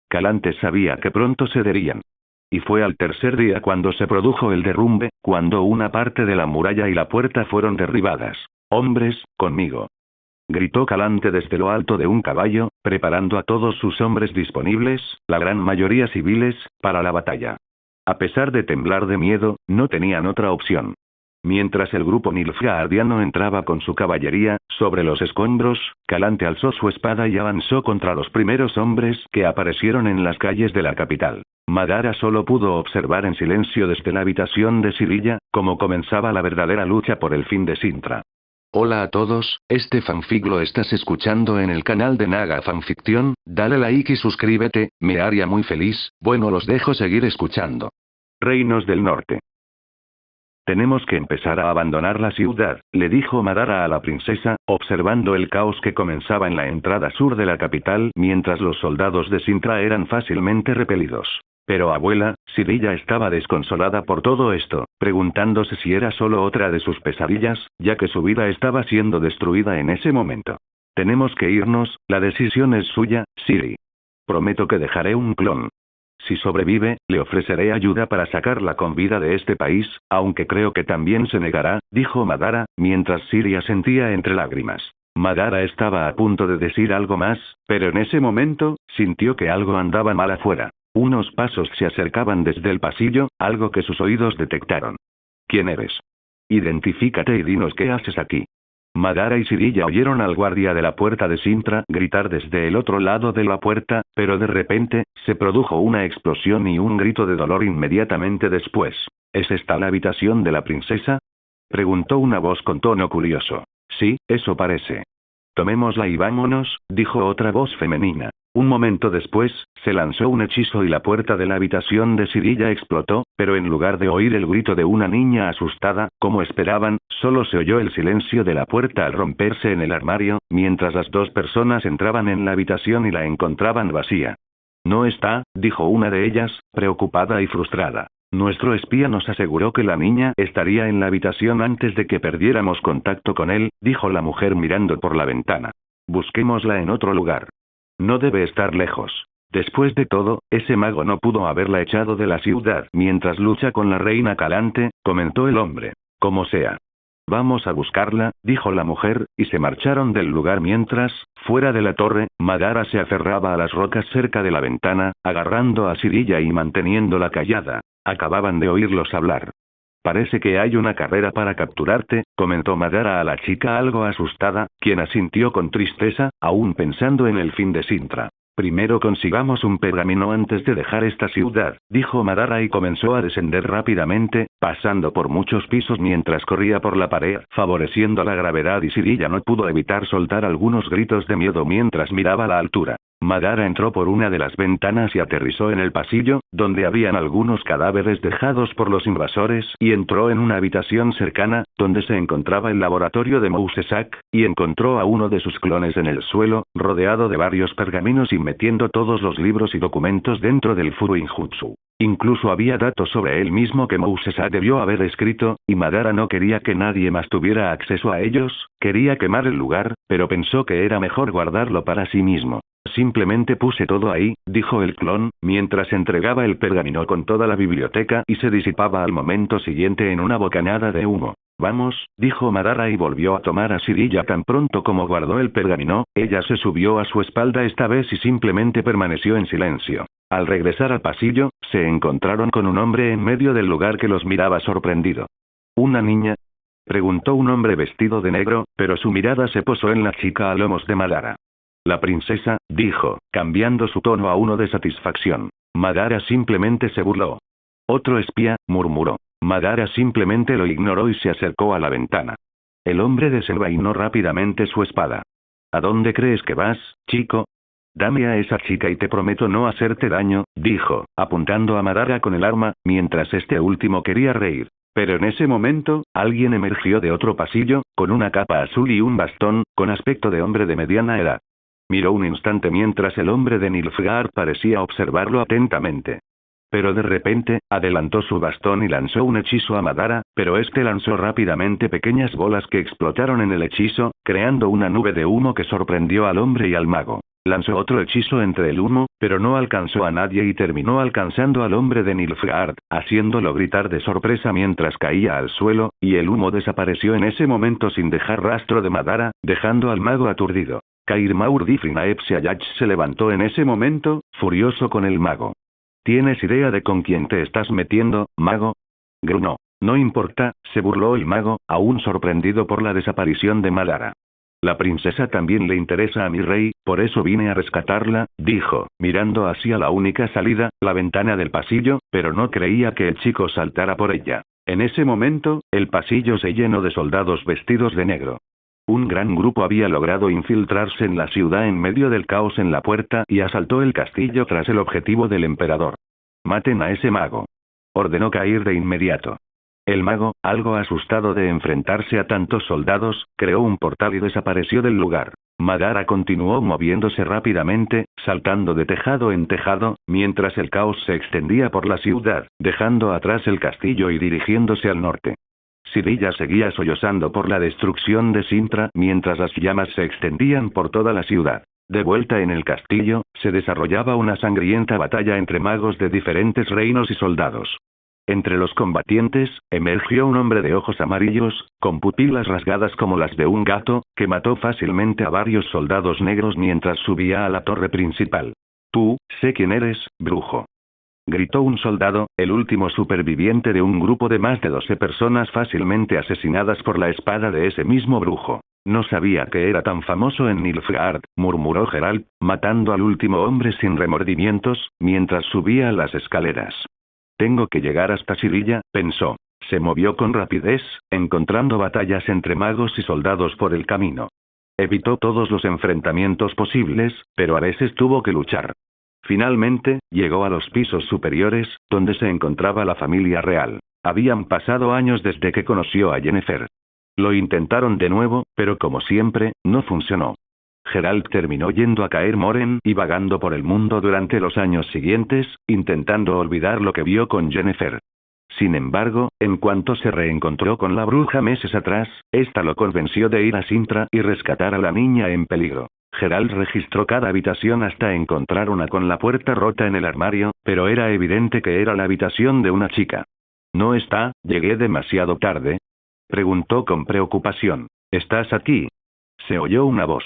Calante sabía que pronto cederían. Y fue al tercer día cuando se produjo el derrumbe, cuando una parte de la muralla y la puerta fueron derribadas. «Hombres, conmigo», gritó Calante desde lo alto de un caballo, preparando a todos sus hombres disponibles, la gran mayoría civiles, para la batalla. A pesar de temblar de miedo, no tenían otra opción. Mientras el grupo nilfgaardiano entraba con su caballería, sobre los escombros, Calante alzó su espada y avanzó contra los primeros hombres que aparecieron en las calles de la capital. Madara solo pudo observar en silencio desde la habitación de Sirilla, cómo comenzaba la verdadera lucha por el fin de Sintra. Hola a todos, este fanfic lo estás escuchando en el canal de Naga Fanfiction, dale like y suscríbete, me haría muy feliz. Bueno, los dejo seguir escuchando. Reinos del Norte. Tenemos que empezar a abandonar la ciudad, le dijo Madara a la princesa, observando el caos que comenzaba en la entrada sur de la capital mientras los soldados de Sintra eran fácilmente repelidos. Pero abuela, Sirilla estaba desconsolada por todo esto, preguntándose si era solo otra de sus pesadillas, ya que su vida estaba siendo destruida en ese momento. Tenemos que irnos, la decisión es suya, Siri. Prometo que dejaré un clon. Si sobrevive, le ofreceré ayuda para sacarla con vida de este país, aunque creo que también se negará, dijo Madara, mientras Siri asentía entre lágrimas. Madara estaba a punto de decir algo más, pero en ese momento, sintió que algo andaba mal afuera. Unos pasos se acercaban desde el pasillo, algo que sus oídos detectaron. ¿Quién eres? Identifícate y dinos qué haces aquí. Madara y Sirilla oyeron al guardia de la puerta de Sintra gritar desde el otro lado de la puerta, pero de repente, se produjo una explosión y un grito de dolor inmediatamente después. ¿Es esta la habitación de la princesa?, preguntó una voz con tono curioso. Sí, eso parece. Tomémosla y vámonos, dijo otra voz femenina. Un momento después, se lanzó un hechizo y la puerta de la habitación de Sirilla explotó, pero en lugar de oír el grito de una niña asustada, como esperaban, solo se oyó el silencio de la puerta al romperse en el armario, mientras las dos personas entraban en la habitación y la encontraban vacía. No está, dijo una de ellas, preocupada y frustrada. Nuestro espía nos aseguró que la niña estaría en la habitación antes de que perdiéramos contacto con él, dijo la mujer mirando por la ventana. Busquémosla en otro lugar. No debe estar lejos. Después de todo, ese mago no pudo haberla echado de la ciudad mientras lucha con la reina Calante, comentó el hombre. Como sea. Vamos a buscarla, dijo la mujer, y se marcharon del lugar mientras, fuera de la torre, Madara se aferraba a las rocas cerca de la ventana, agarrando a Sirilla y manteniéndola callada. Acababan de oírlos hablar. Parece que hay una carrera para capturarte, comentó Madara a la chica algo asustada, quien asintió con tristeza, aún pensando en el fin de Sintra. Primero consigamos un pergamino antes de dejar esta ciudad, dijo Madara y comenzó a descender rápidamente, pasando por muchos pisos mientras corría por la pared, favoreciendo la gravedad y Sirilla no pudo evitar soltar algunos gritos de miedo mientras miraba la altura. Madara entró por una de las ventanas y aterrizó en el pasillo, donde habían algunos cadáveres dejados por los invasores, y entró en una habitación cercana, donde se encontraba el laboratorio de Mousesak, y encontró a uno de sus clones en el suelo, rodeado de varios pergaminos y metiendo todos los libros y documentos dentro del Furuinjutsu. Incluso había datos sobre él mismo que Mousesak debió haber escrito, y Madara no quería que nadie más tuviera acceso a ellos, quería quemar el lugar, pero pensó que era mejor guardarlo para sí mismo. Simplemente puse todo ahí, dijo el clon, mientras entregaba el pergamino con toda la biblioteca y se disipaba al momento siguiente en una bocanada de humo. Vamos, dijo Madara y volvió a tomar a Sirilla tan pronto como guardó el pergamino, ella se subió a su espalda esta vez y simplemente permaneció en silencio. Al regresar al pasillo, se encontraron con un hombre en medio del lugar que los miraba sorprendido. ¿Una niña?, preguntó un hombre vestido de negro, pero su mirada se posó en la chica a lomos de Madara. La princesa, dijo, cambiando su tono a uno de satisfacción. Madara simplemente se burló. Otro espía, murmuró. Madara simplemente lo ignoró y se acercó a la ventana. El hombre desenvainó rápidamente su espada. ¿A dónde crees que vas, chico? Dame a esa chica y te prometo no hacerte daño, dijo, apuntando a Madara con el arma, mientras este último quería reír. Pero en ese momento, alguien emergió de otro pasillo, con una capa azul y un bastón, con aspecto de hombre de mediana edad. Miró un instante mientras el hombre de Nilfgaard parecía observarlo atentamente. Pero de repente, adelantó su bastón y lanzó un hechizo a Madara, pero este lanzó rápidamente pequeñas bolas que explotaron en el hechizo, creando una nube de humo que sorprendió al hombre y al mago. Lanzó otro hechizo entre el humo, pero no alcanzó a nadie y terminó alcanzando al hombre de Nilfgaard, haciéndolo gritar de sorpresa mientras caía al suelo, y el humo desapareció en ese momento sin dejar rastro de Madara, dejando al mago aturdido. Kairmaur Difrinaep Seayach se levantó en ese momento, furioso con el mago. ¿Tienes idea de con quién te estás metiendo, mago? Grunó. No importa, se burló el mago, aún sorprendido por la desaparición de Madara. La princesa también le interesa a mi rey, por eso vine a rescatarla, dijo, mirando hacia la única salida, la ventana del pasillo, pero no creía que el chico saltara por ella. En ese momento, el pasillo se llenó de soldados vestidos de negro. Un gran grupo había logrado infiltrarse en la ciudad en medio del caos en la puerta y asaltó el castillo tras el objetivo del emperador. Maten a ese mago. Ordenó Kair de inmediato. El mago, algo asustado de enfrentarse a tantos soldados, creó un portal y desapareció del lugar. Madara continuó moviéndose rápidamente, saltando de tejado en tejado, mientras el caos se extendía por la ciudad, dejando atrás el castillo y dirigiéndose al norte. Sirilla seguía sollozando por la destrucción de Sintra mientras las llamas se extendían por toda la ciudad. De vuelta en el castillo, se desarrollaba una sangrienta batalla entre magos de diferentes reinos y soldados. Entre los combatientes, emergió un hombre de ojos amarillos, con pupilas rasgadas como las de un gato, que mató fácilmente a varios soldados negros mientras subía a la torre principal. Tú, sé quién eres, brujo. Gritó un soldado, el último superviviente de un grupo de más de 12 personas fácilmente asesinadas por la espada de ese mismo brujo. No sabía que era tan famoso en Nilfgaard, murmuró Geralt, matando al último hombre sin remordimientos, mientras subía las escaleras. Tengo que llegar hasta Sirilla, pensó. Se movió con rapidez, encontrando batallas entre magos y soldados por el camino. Evitó todos los enfrentamientos posibles, pero a veces tuvo que luchar. Finalmente, llegó a los pisos superiores, donde se encontraba la familia real. Habían pasado años desde que conoció a Jennifer. Lo intentaron de nuevo, pero como siempre, no funcionó. Geralt terminó yendo a Kaer Morhen y vagando por el mundo durante los años siguientes, intentando olvidar lo que vio con Jennifer. Sin embargo, en cuanto se reencontró con la bruja meses atrás, esta lo convenció de ir a Sintra y rescatar a la niña en peligro. Geralt registró cada habitación hasta encontrar una con la puerta rota en el armario, pero era evidente que era la habitación de una chica. ¿No está? ¿Llegué demasiado tarde? Preguntó con preocupación. ¿Estás aquí? Se oyó una voz.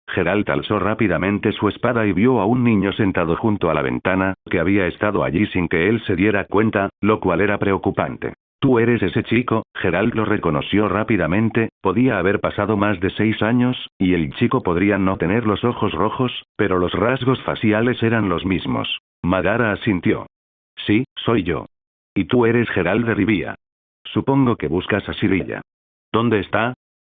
Geralt alzó rápidamente su espada y vio a un niño sentado junto a la ventana, que había estado allí sin que él se diera cuenta, lo cual era preocupante. «¿Tú eres ese chico?». Geralt lo reconoció rápidamente, podía haber pasado más de 6 años, y el chico podría no tener los ojos rojos, pero los rasgos faciales eran los mismos. Madara asintió. «Sí, soy yo». «¿Y tú eres Geralt de Rivia?». «Supongo que buscas a Sirilla». «¿Dónde está?»,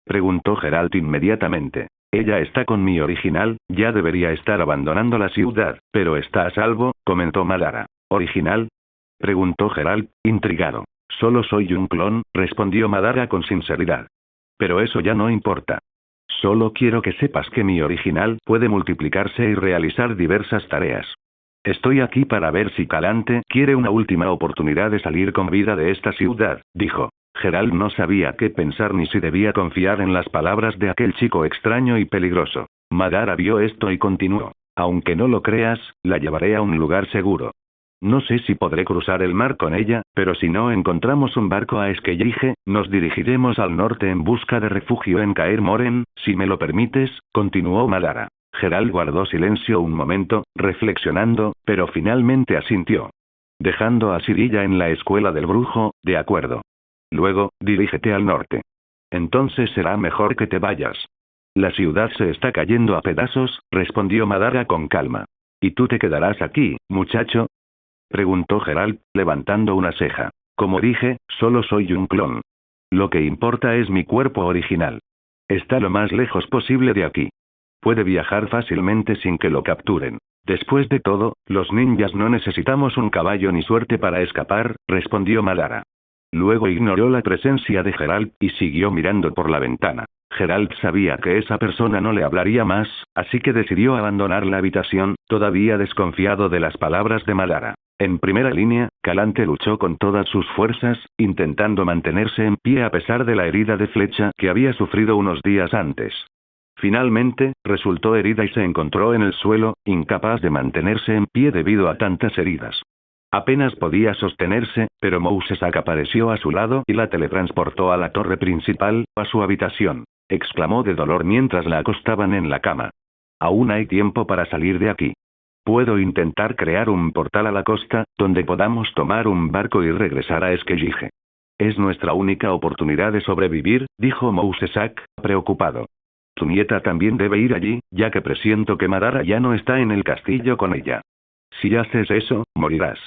preguntó Geralt inmediatamente. «Ella está con mi original, ya debería estar abandonando la ciudad, pero está a salvo», comentó Madara. «¿Original?», preguntó Geralt, intrigado. «Solo soy un clon», respondió Madara con sinceridad. «Pero eso ya no importa. Solo quiero que sepas que mi original puede multiplicarse y realizar diversas tareas. Estoy aquí para ver si Calante quiere una última oportunidad de salir con vida de esta ciudad», dijo. Geralt no sabía qué pensar ni si debía confiar en las palabras de aquel chico extraño y peligroso. Madara vio esto y continuó. «Aunque no lo creas, la llevaré a un lugar seguro. No sé si podré cruzar el mar con ella, pero si no encontramos un barco a Skellige, nos dirigiremos al norte en busca de refugio en Kaer Morhen, si me lo permites», continuó Madara. Geralt guardó silencio un momento, reflexionando, pero finalmente asintió. «Dejando a Sirilla en la escuela del brujo, de acuerdo. Luego, dirígete al norte. Entonces será mejor que te vayas. La ciudad se está cayendo a pedazos», respondió Madara con calma. «¿Y tú te quedarás aquí, muchacho?», preguntó Geralt, levantando una ceja. «Como dije, solo soy un clon. Lo que importa es mi cuerpo original. Está lo más lejos posible de aquí. Puede viajar fácilmente sin que lo capturen. Después de todo, los ninjas no necesitamos un caballo ni suerte para escapar», respondió Madara. Luego ignoró la presencia de Geralt y siguió mirando por la ventana. Geralt sabía que esa persona no le hablaría más, así que decidió abandonar la habitación, todavía desconfiado de las palabras de Madara. En primera línea, Calante luchó con todas sus fuerzas, intentando mantenerse en pie a pesar de la herida de flecha que había sufrido unos días antes. Finalmente, resultó herida y se encontró en el suelo, incapaz de mantenerse en pie debido a tantas heridas. Apenas podía sostenerse, pero Mousesak apareció a su lado y la teletransportó a la torre principal, a su habitación. Exclamó de dolor mientras la acostaban en la cama. «Aún hay tiempo para salir de aquí. Puedo intentar crear un portal a la costa, donde podamos tomar un barco y regresar a Skellige. Es nuestra única oportunidad de sobrevivir», dijo Mousesak, preocupado. «Tu nieta también debe ir allí, ya que presiento que Madara ya no está en el castillo con ella. Si haces eso, morirás».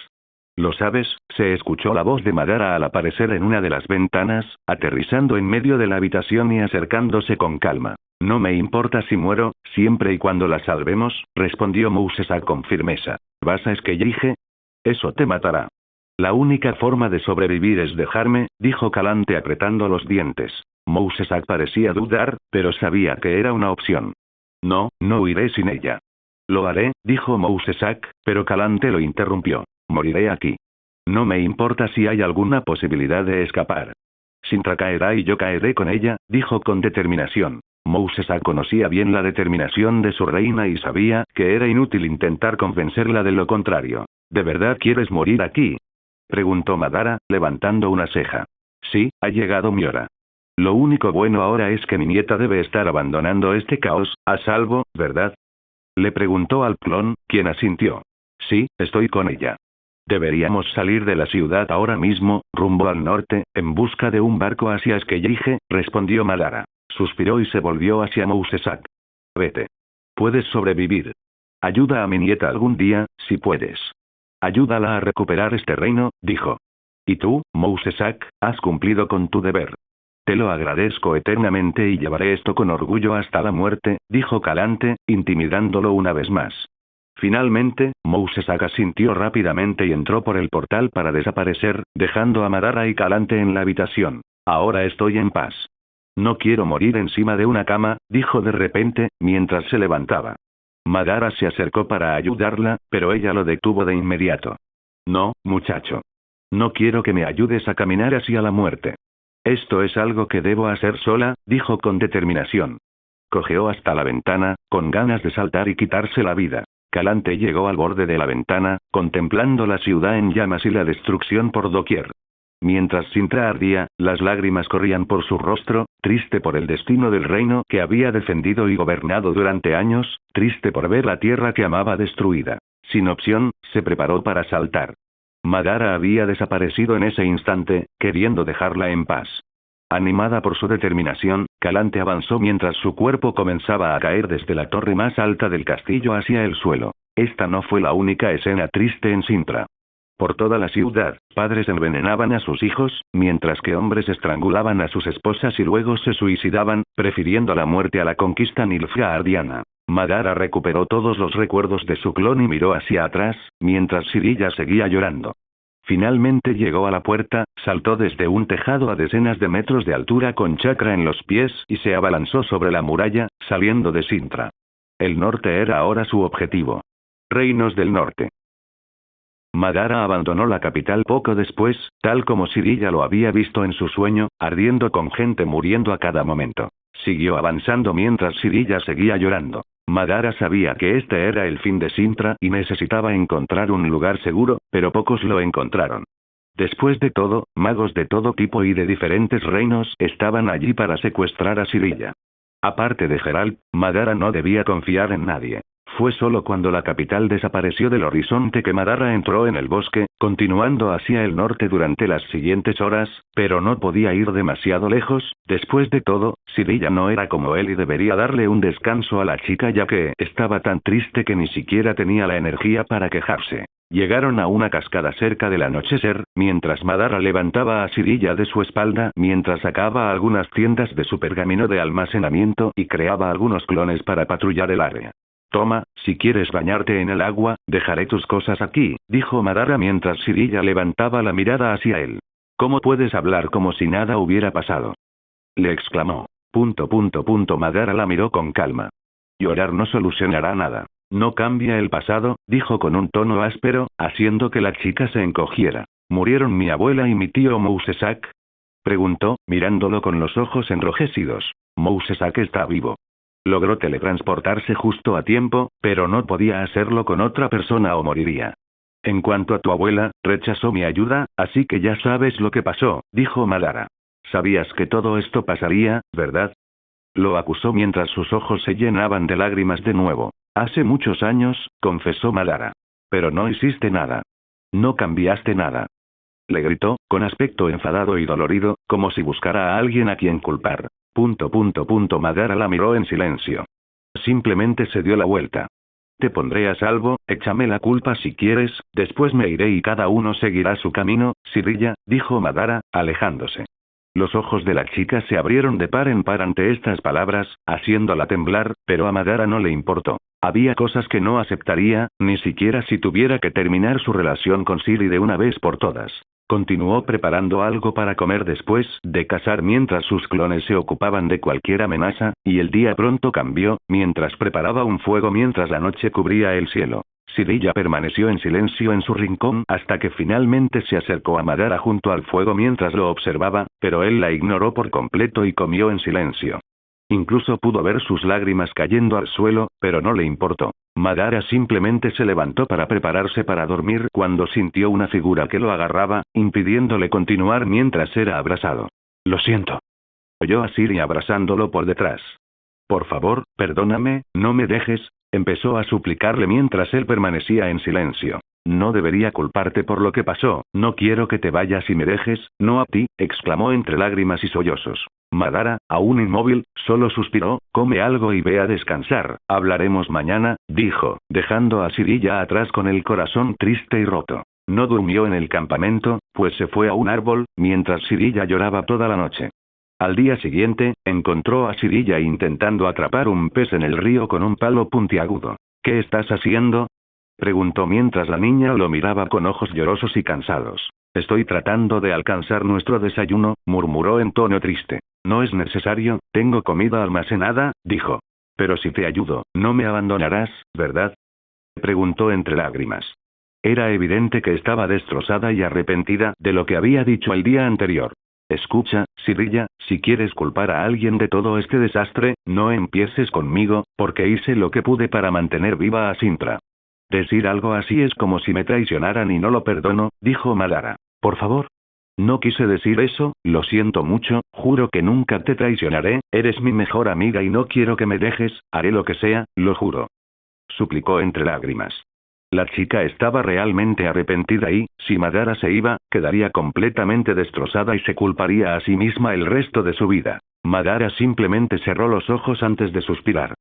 «¿Lo sabes?», se escuchó la voz de Madara al aparecer en una de las ventanas, aterrizando en medio de la habitación y acercándose con calma. «No me importa si muero, siempre y cuando la salvemos», respondió Mousesak con firmeza. «¿Vas a Skellige? Eso te matará». «La única forma de sobrevivir es dejarme», dijo Calante apretando los dientes. Mousesak parecía dudar, pero sabía que era una opción. «No, no huiré sin ella». «Lo haré», dijo Mousesak, pero Calante lo interrumpió. «Moriré aquí. No me importa si hay alguna posibilidad de escapar. Sintra caerá y yo caeré con ella», dijo con determinación. Mousesak conocía bien la determinación de su reina y sabía que era inútil intentar convencerla de lo contrario. «¿De verdad quieres morir aquí?», preguntó Madara, levantando una ceja. «Sí, ha llegado mi hora. Lo único bueno ahora es que mi nieta debe estar abandonando este caos, a salvo, ¿verdad?», le preguntó al clon, quien asintió. «Sí, estoy con ella. Deberíamos salir de la ciudad ahora mismo, rumbo al norte, en busca de un barco hacia Skellige», respondió Madara. Suspiró y se volvió hacia Mousesak. «Vete. Puedes sobrevivir. Ayuda a mi nieta algún día, si puedes. Ayúdala a recuperar este reino», dijo. «Y tú, Mousesak, has cumplido con tu deber. Te lo agradezco eternamente y llevaré esto con orgullo hasta la muerte, dijo Calante, intimidándolo una vez más. Finalmente, Mousesak asintió rápidamente y entró por el portal para desaparecer, dejando a Madara y Calante en la habitación. Ahora estoy en paz. No quiero morir encima de una cama, dijo de repente, mientras se levantaba. Madara se acercó para ayudarla, pero ella lo detuvo de inmediato. No, muchacho. No quiero que me ayudes a caminar hacia la muerte. Esto es algo que debo hacer sola, dijo con determinación. Cojeó hasta la ventana, con ganas de saltar y quitarse la vida. Calante llegó al borde de la ventana, contemplando la ciudad en llamas y la destrucción por doquier. Mientras Sintra ardía, las lágrimas corrían por su rostro, triste por el destino del reino que había defendido y gobernado durante años, triste por ver la tierra que amaba destruida. Sin opción, se preparó para saltar. Madara había desaparecido en ese instante, queriendo dejarla en paz. Animada por su determinación, Calante avanzó mientras su cuerpo comenzaba a caer desde la torre más alta del castillo hacia el suelo. Esta no fue la única escena triste en Sintra. Por toda la ciudad, padres envenenaban a sus hijos, mientras que hombres estrangulaban a sus esposas y luego se suicidaban, prefiriendo la muerte a la conquista nilfgaardiana. Madara recuperó todos los recuerdos de su clon y miró hacia atrás, mientras Jiraiya seguía llorando. Finalmente llegó a la puerta, saltó desde un tejado a decenas de metros de altura con chakra en los pies y se abalanzó sobre la muralla, saliendo de Sintra. El norte era ahora su objetivo. Reinos del Norte. Madara abandonó la capital poco después, tal como Jiraiya lo había visto en su sueño, ardiendo con gente muriendo a cada momento. Siguió avanzando mientras Jiraiya seguía llorando. Madara sabía que este era el fin de Sintra y necesitaba encontrar un lugar seguro, pero pocos lo encontraron. Después de todo, magos de todo tipo y de diferentes reinos estaban allí para secuestrar a Jiraiya. Aparte de Geralt, Madara no debía confiar en nadie. Fue solo cuando la capital desapareció del horizonte que Madara entró en el bosque, continuando hacia el norte durante las siguientes horas, pero no podía ir demasiado lejos. Después de todo, Jiraiya no era como él y debería darle un descanso a la chica ya que estaba tan triste que ni siquiera tenía la energía para quejarse. Llegaron a una cascada cerca del anochecer, mientras Madara levantaba a Jiraiya de su espalda mientras sacaba algunas tiendas de su pergamino de almacenamiento y creaba algunos clones para patrullar el área. Toma, si quieres bañarte en el agua, dejaré tus cosas aquí, dijo Madara mientras Jiraiya levantaba la mirada hacia él. ¿Cómo puedes hablar como si nada hubiera pasado? Le exclamó. Madara la miró con calma. Llorar no solucionará nada. No cambia el pasado, dijo con un tono áspero, haciendo que la chica se encogiera. ¿Murieron mi abuela y mi tío Mousesak? Preguntó, mirándolo con los ojos enrojecidos. Mousesak está vivo. Logró teletransportarse justo a tiempo, pero no podía hacerlo con otra persona o moriría. En cuanto a tu abuela, rechazó mi ayuda, así que ya sabes lo que pasó, dijo Madara. Sabías que todo esto pasaría, ¿verdad? Lo acusó mientras sus ojos se llenaban de lágrimas de nuevo. Hace muchos años, confesó Madara. Pero no hiciste nada. No cambiaste nada. Le gritó, con aspecto enfadado y dolorido, como si buscara a alguien a quien culpar. Madara la miró en silencio. Simplemente se dio la vuelta. Te pondré a salvo, échame la culpa si quieres, después me iré y cada uno seguirá su camino, Jiraiya, dijo Madara, alejándose. Los ojos de la chica se abrieron de par en par ante estas palabras, haciéndola temblar, pero a Madara no le importó. Había cosas que no aceptaría, ni siquiera si tuviera que terminar su relación con Siri de una vez por todas. Continuó preparando algo para comer después de cazar mientras sus clones se ocupaban de cualquier amenaza, y el día pronto cambió, mientras preparaba un fuego mientras la noche cubría el cielo. Jiraiya permaneció en silencio en su rincón hasta que finalmente se acercó a Madara junto al fuego mientras lo observaba, pero él la ignoró por completo y comió en silencio. Incluso pudo ver sus lágrimas cayendo al suelo, pero no le importó. Madara simplemente se levantó para prepararse para dormir cuando sintió una figura que lo agarraba, impidiéndole continuar mientras era abrazado. Lo siento. Oyó a Siri abrazándolo por detrás. Por favor, perdóname, no me dejes, empezó a suplicarle mientras él permanecía en silencio. No debería culparte por lo que pasó, no quiero que te vayas y me dejes, no a ti, exclamó entre lágrimas y sollozos. Madara, aún inmóvil, solo suspiró, come algo y ve a descansar, hablaremos mañana, dijo, dejando a Jiraiya atrás con el corazón triste y roto. No durmió en el campamento, pues se fue a un árbol, mientras Jiraiya lloraba toda la noche. Al día siguiente, encontró a Sirilla intentando atrapar un pez en el río con un palo puntiagudo. ¿Qué estás haciendo?, preguntó mientras la niña lo miraba con ojos llorosos y cansados. Estoy tratando de alcanzar nuestro desayuno, murmuró en tono triste. No es necesario, tengo comida almacenada, dijo. Pero si te ayudo, no me abandonarás, ¿verdad?, preguntó entre lágrimas. Era evidente que estaba destrozada y arrepentida de lo que había dicho el día anterior. Escucha, Sirilla, si quieres culpar a alguien de todo este desastre, no empieces conmigo, porque hice lo que pude para mantener viva a Sintra. Decir algo así es como si me traicionaran y no lo perdono, dijo Madara. Por favor. No quise decir eso, lo siento mucho, juro que nunca te traicionaré, eres mi mejor amiga y no quiero que me dejes, haré lo que sea, lo juro. Suplicó entre lágrimas. La chica estaba realmente arrepentida y, si Madara se iba, quedaría completamente destrozada y se culparía a sí misma el resto de su vida. Madara simplemente cerró los ojos antes de suspirar.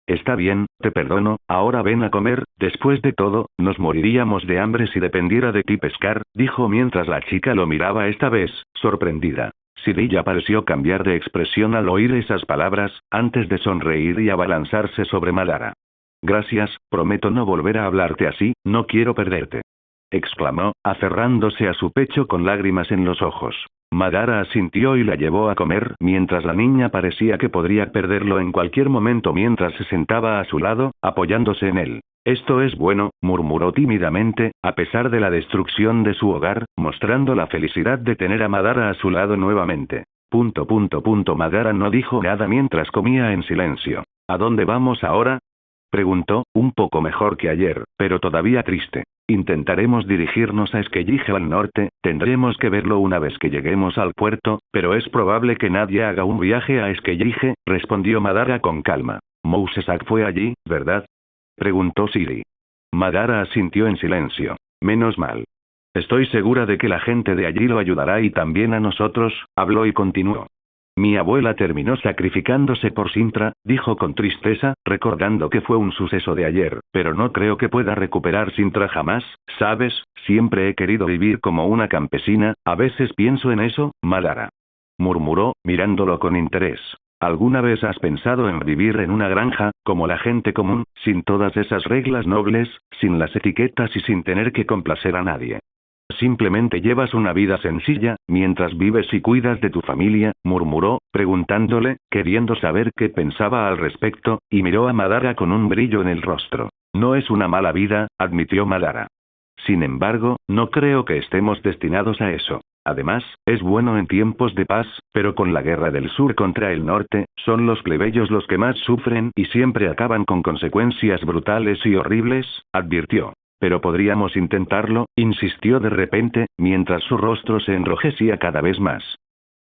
Está bien, te perdono, ahora ven a comer, después de todo, nos moriríamos de hambre si dependiera de ti pescar, dijo mientras la chica lo miraba esta vez, sorprendida. Sirilla pareció cambiar de expresión al oír esas palabras, antes de sonreír y abalanzarse sobre Madara. Gracias, prometo no volver a hablarte así, no quiero perderte, exclamó, aferrándose a su pecho con lágrimas en los ojos. Madara asintió y la llevó a comer mientras la niña parecía que podría perderlo en cualquier momento mientras se sentaba a su lado, apoyándose en él. Esto es bueno, murmuró tímidamente, a pesar de la destrucción de su hogar, mostrando la felicidad de tener a Madara a su lado nuevamente. Madara no dijo nada mientras comía en silencio. ¿A dónde vamos ahora?, preguntó, un poco mejor que ayer, pero todavía triste. Intentaremos dirigirnos a Esquellije al norte, tendremos que verlo una vez que lleguemos al puerto, pero es probable que nadie haga un viaje a Esquellije, respondió Madara con calma. Mousesak fue allí, ¿verdad?, preguntó Siri. Madara asintió en silencio. Menos mal. Estoy segura de que la gente de allí lo ayudará y también a nosotros, habló y continuó. Mi abuela terminó sacrificándose por Sintra, dijo con tristeza, recordando que fue un suceso de ayer, pero no creo que pueda recuperar Sintra jamás, ¿sabes? Siempre he querido vivir como una campesina, a veces pienso en eso, Madara, murmuró, mirándolo con interés. ¿Alguna vez has pensado en vivir en una granja, como la gente común, sin todas esas reglas nobles, sin las etiquetas y sin tener que complacer a nadie? Simplemente llevas una vida sencilla, mientras vives y cuidas de tu familia, murmuró, preguntándole, queriendo saber qué pensaba al respecto, y miró a Madara con un brillo en el rostro. No es una mala vida, admitió Madara. Sin embargo, no creo que estemos destinados a eso. Además, es bueno en tiempos de paz, pero con la guerra del sur contra el norte, son los plebeyos los que más sufren y siempre acaban con consecuencias brutales y horribles, advirtió. Pero podríamos intentarlo, insistió de repente, mientras su rostro se enrojecía cada vez más.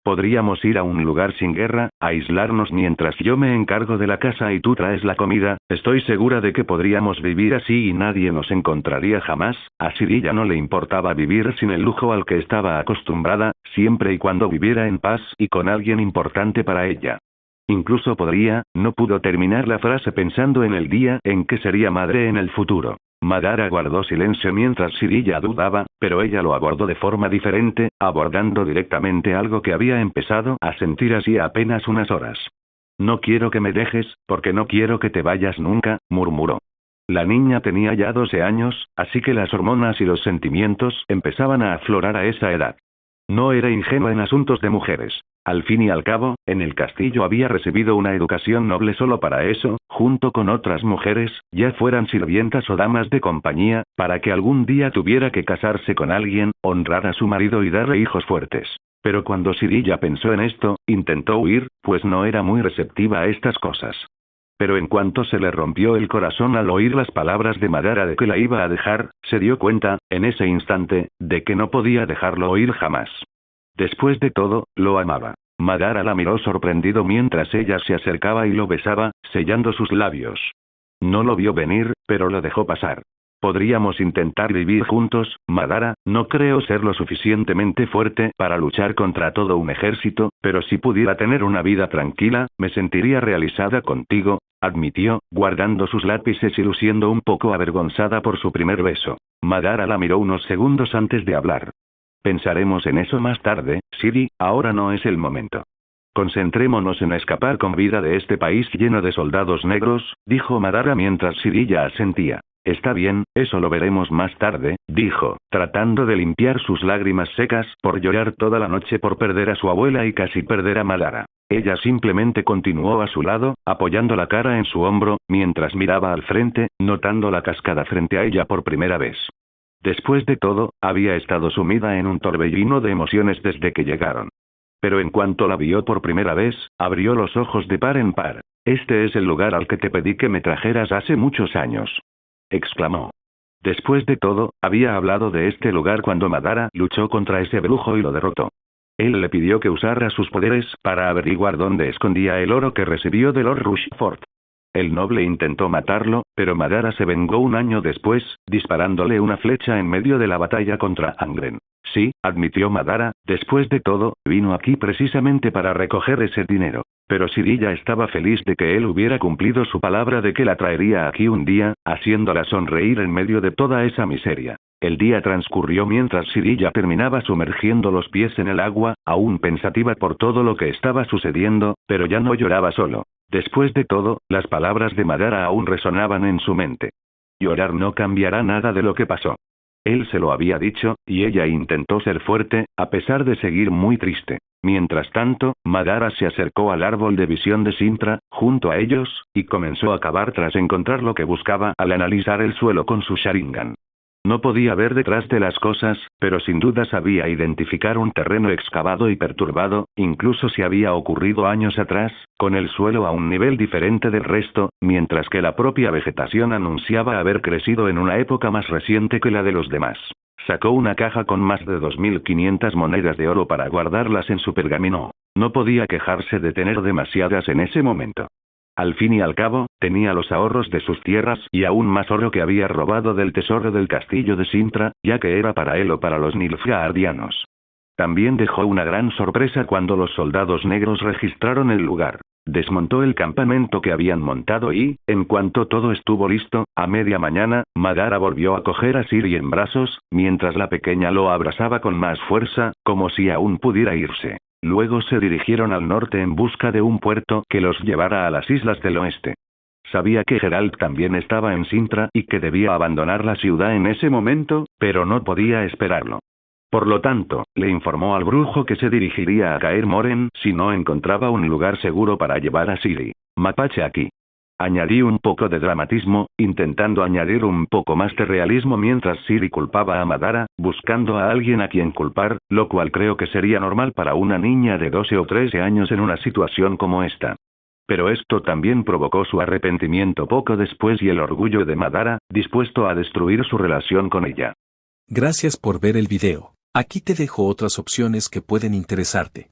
Podríamos ir a un lugar sin guerra, aislarnos mientras yo me encargo de la casa y tú traes la comida, estoy segura de que podríamos vivir así y nadie nos encontraría jamás. A Sirilla no le importaba vivir sin el lujo al que estaba acostumbrada, siempre y cuando viviera en paz y con alguien importante para ella. Incluso podría, no pudo terminar la frase pensando en el día en que sería madre en el futuro. Madara guardó silencio mientras Sirilla dudaba, pero ella lo abordó de forma diferente, abordando directamente algo que había empezado a sentir hacía apenas unas horas. No quiero que me dejes, porque no quiero que te vayas nunca, murmuró. La niña tenía ya 12 años, así que las hormonas y los sentimientos empezaban a aflorar a esa edad. No era ingenua en asuntos de mujeres. Al fin y al cabo, en el castillo había recibido una educación noble solo para eso, junto con otras mujeres, ya fueran sirvientas o damas de compañía, para que algún día tuviera que casarse con alguien, honrar a su marido y darle hijos fuertes. Pero cuando Sirilla pensó en esto, intentó huir, pues no era muy receptiva a estas cosas. Pero en cuanto se le rompió el corazón al oír las palabras de Madara de que la iba a dejar, se dio cuenta, en ese instante, de que no podía dejarlo oír jamás. Después de todo, lo amaba. Madara la miró sorprendido mientras ella se acercaba y lo besaba, sellando sus labios. No lo vio venir, pero lo dejó pasar. Podríamos intentar vivir juntos, Madara, no creo ser lo suficientemente fuerte para luchar contra todo un ejército, pero si pudiera tener una vida tranquila, me sentiría realizada contigo, admitió, guardando sus lápices y luciendo un poco avergonzada por su primer beso. Madara la miró unos segundos antes de hablar. Pensaremos en eso más tarde, Siri, ahora no es el momento. Concentrémonos en escapar con vida de este país lleno de soldados negros, dijo Madara mientras Jiraiya asentía. Está bien, eso lo veremos más tarde, dijo, tratando de limpiar sus lágrimas secas por llorar toda la noche por perder a su abuela y casi perder a Madara. Ella simplemente continuó a su lado, apoyando la cara en su hombro, mientras miraba al frente, notando la cascada frente a ella por primera vez. Después de todo, había estado sumida en un torbellino de emociones desde que llegaron. Pero en cuanto la vio por primera vez, abrió los ojos de par en par. Este es el lugar al que te pedí que me trajeras hace muchos años, exclamó. Después de todo, había hablado de este lugar cuando Madara luchó contra ese brujo y lo derrotó. Él le pidió que usara sus poderes para averiguar dónde escondía el oro que recibió de Lord Rushford. El noble intentó matarlo, pero Madara se vengó un año después, disparándole una flecha en medio de la batalla contra Angren. Sí, admitió Madara, después de todo, vino aquí precisamente para recoger ese dinero. Pero Jiraiya estaba feliz de que él hubiera cumplido su palabra de que la traería aquí un día, haciéndola sonreír en medio de toda esa miseria. El día transcurrió mientras Jiraiya terminaba sumergiendo los pies en el agua, aún pensativa por todo lo que estaba sucediendo, pero ya no lloraba solo. Después de todo, las palabras de Madara aún resonaban en su mente. Llorar no cambiará nada de lo que pasó. Él se lo había dicho, y ella intentó ser fuerte, a pesar de seguir muy triste. Mientras tanto, Madara se acercó al árbol de visión de Sintra, junto a ellos, y comenzó a cavar tras encontrar lo que buscaba al analizar el suelo con su Sharingan. No podía ver detrás de las cosas, pero sin duda sabía identificar un terreno excavado y perturbado, incluso si había ocurrido años atrás, con el suelo a un nivel diferente del resto, mientras que la propia vegetación anunciaba haber crecido en una época más reciente que la de los demás. Sacó una caja con más de 2.500 monedas de oro para guardarlas en su pergamino. No podía quejarse de tener demasiadas en ese momento. Al fin y al cabo, tenía los ahorros de sus tierras y aún más oro que había robado del tesoro del castillo de Sintra, ya que era para él o para los Nilfgaardianos. También dejó una gran sorpresa cuando los soldados negros registraron el lugar. Desmontó el campamento que habían montado y, en cuanto todo estuvo listo, a media mañana, Madara volvió a coger a Siri en brazos, mientras la pequeña lo abrazaba con más fuerza, como si aún pudiera irse. Luego se dirigieron al norte en busca de un puerto que los llevara a las islas del oeste. Sabía que Geralt también estaba en Sintra y que debía abandonar la ciudad en ese momento, pero no podía esperarlo. Por lo tanto, le informó al brujo que se dirigiría a Kaer Morhen si no encontraba un lugar seguro para llevar a Ciri. Mapache aquí. Añadí un poco de dramatismo, intentando añadir un poco más de realismo mientras Ciri culpaba a Madara, buscando a alguien a quien culpar, lo cual creo que sería normal para una niña de 12 o 13 años en una situación como esta. Pero esto también provocó su arrepentimiento poco después y el orgullo de Madara, dispuesto a destruir su relación con ella. Gracias por ver el video. Aquí te dejo otras opciones que pueden interesarte.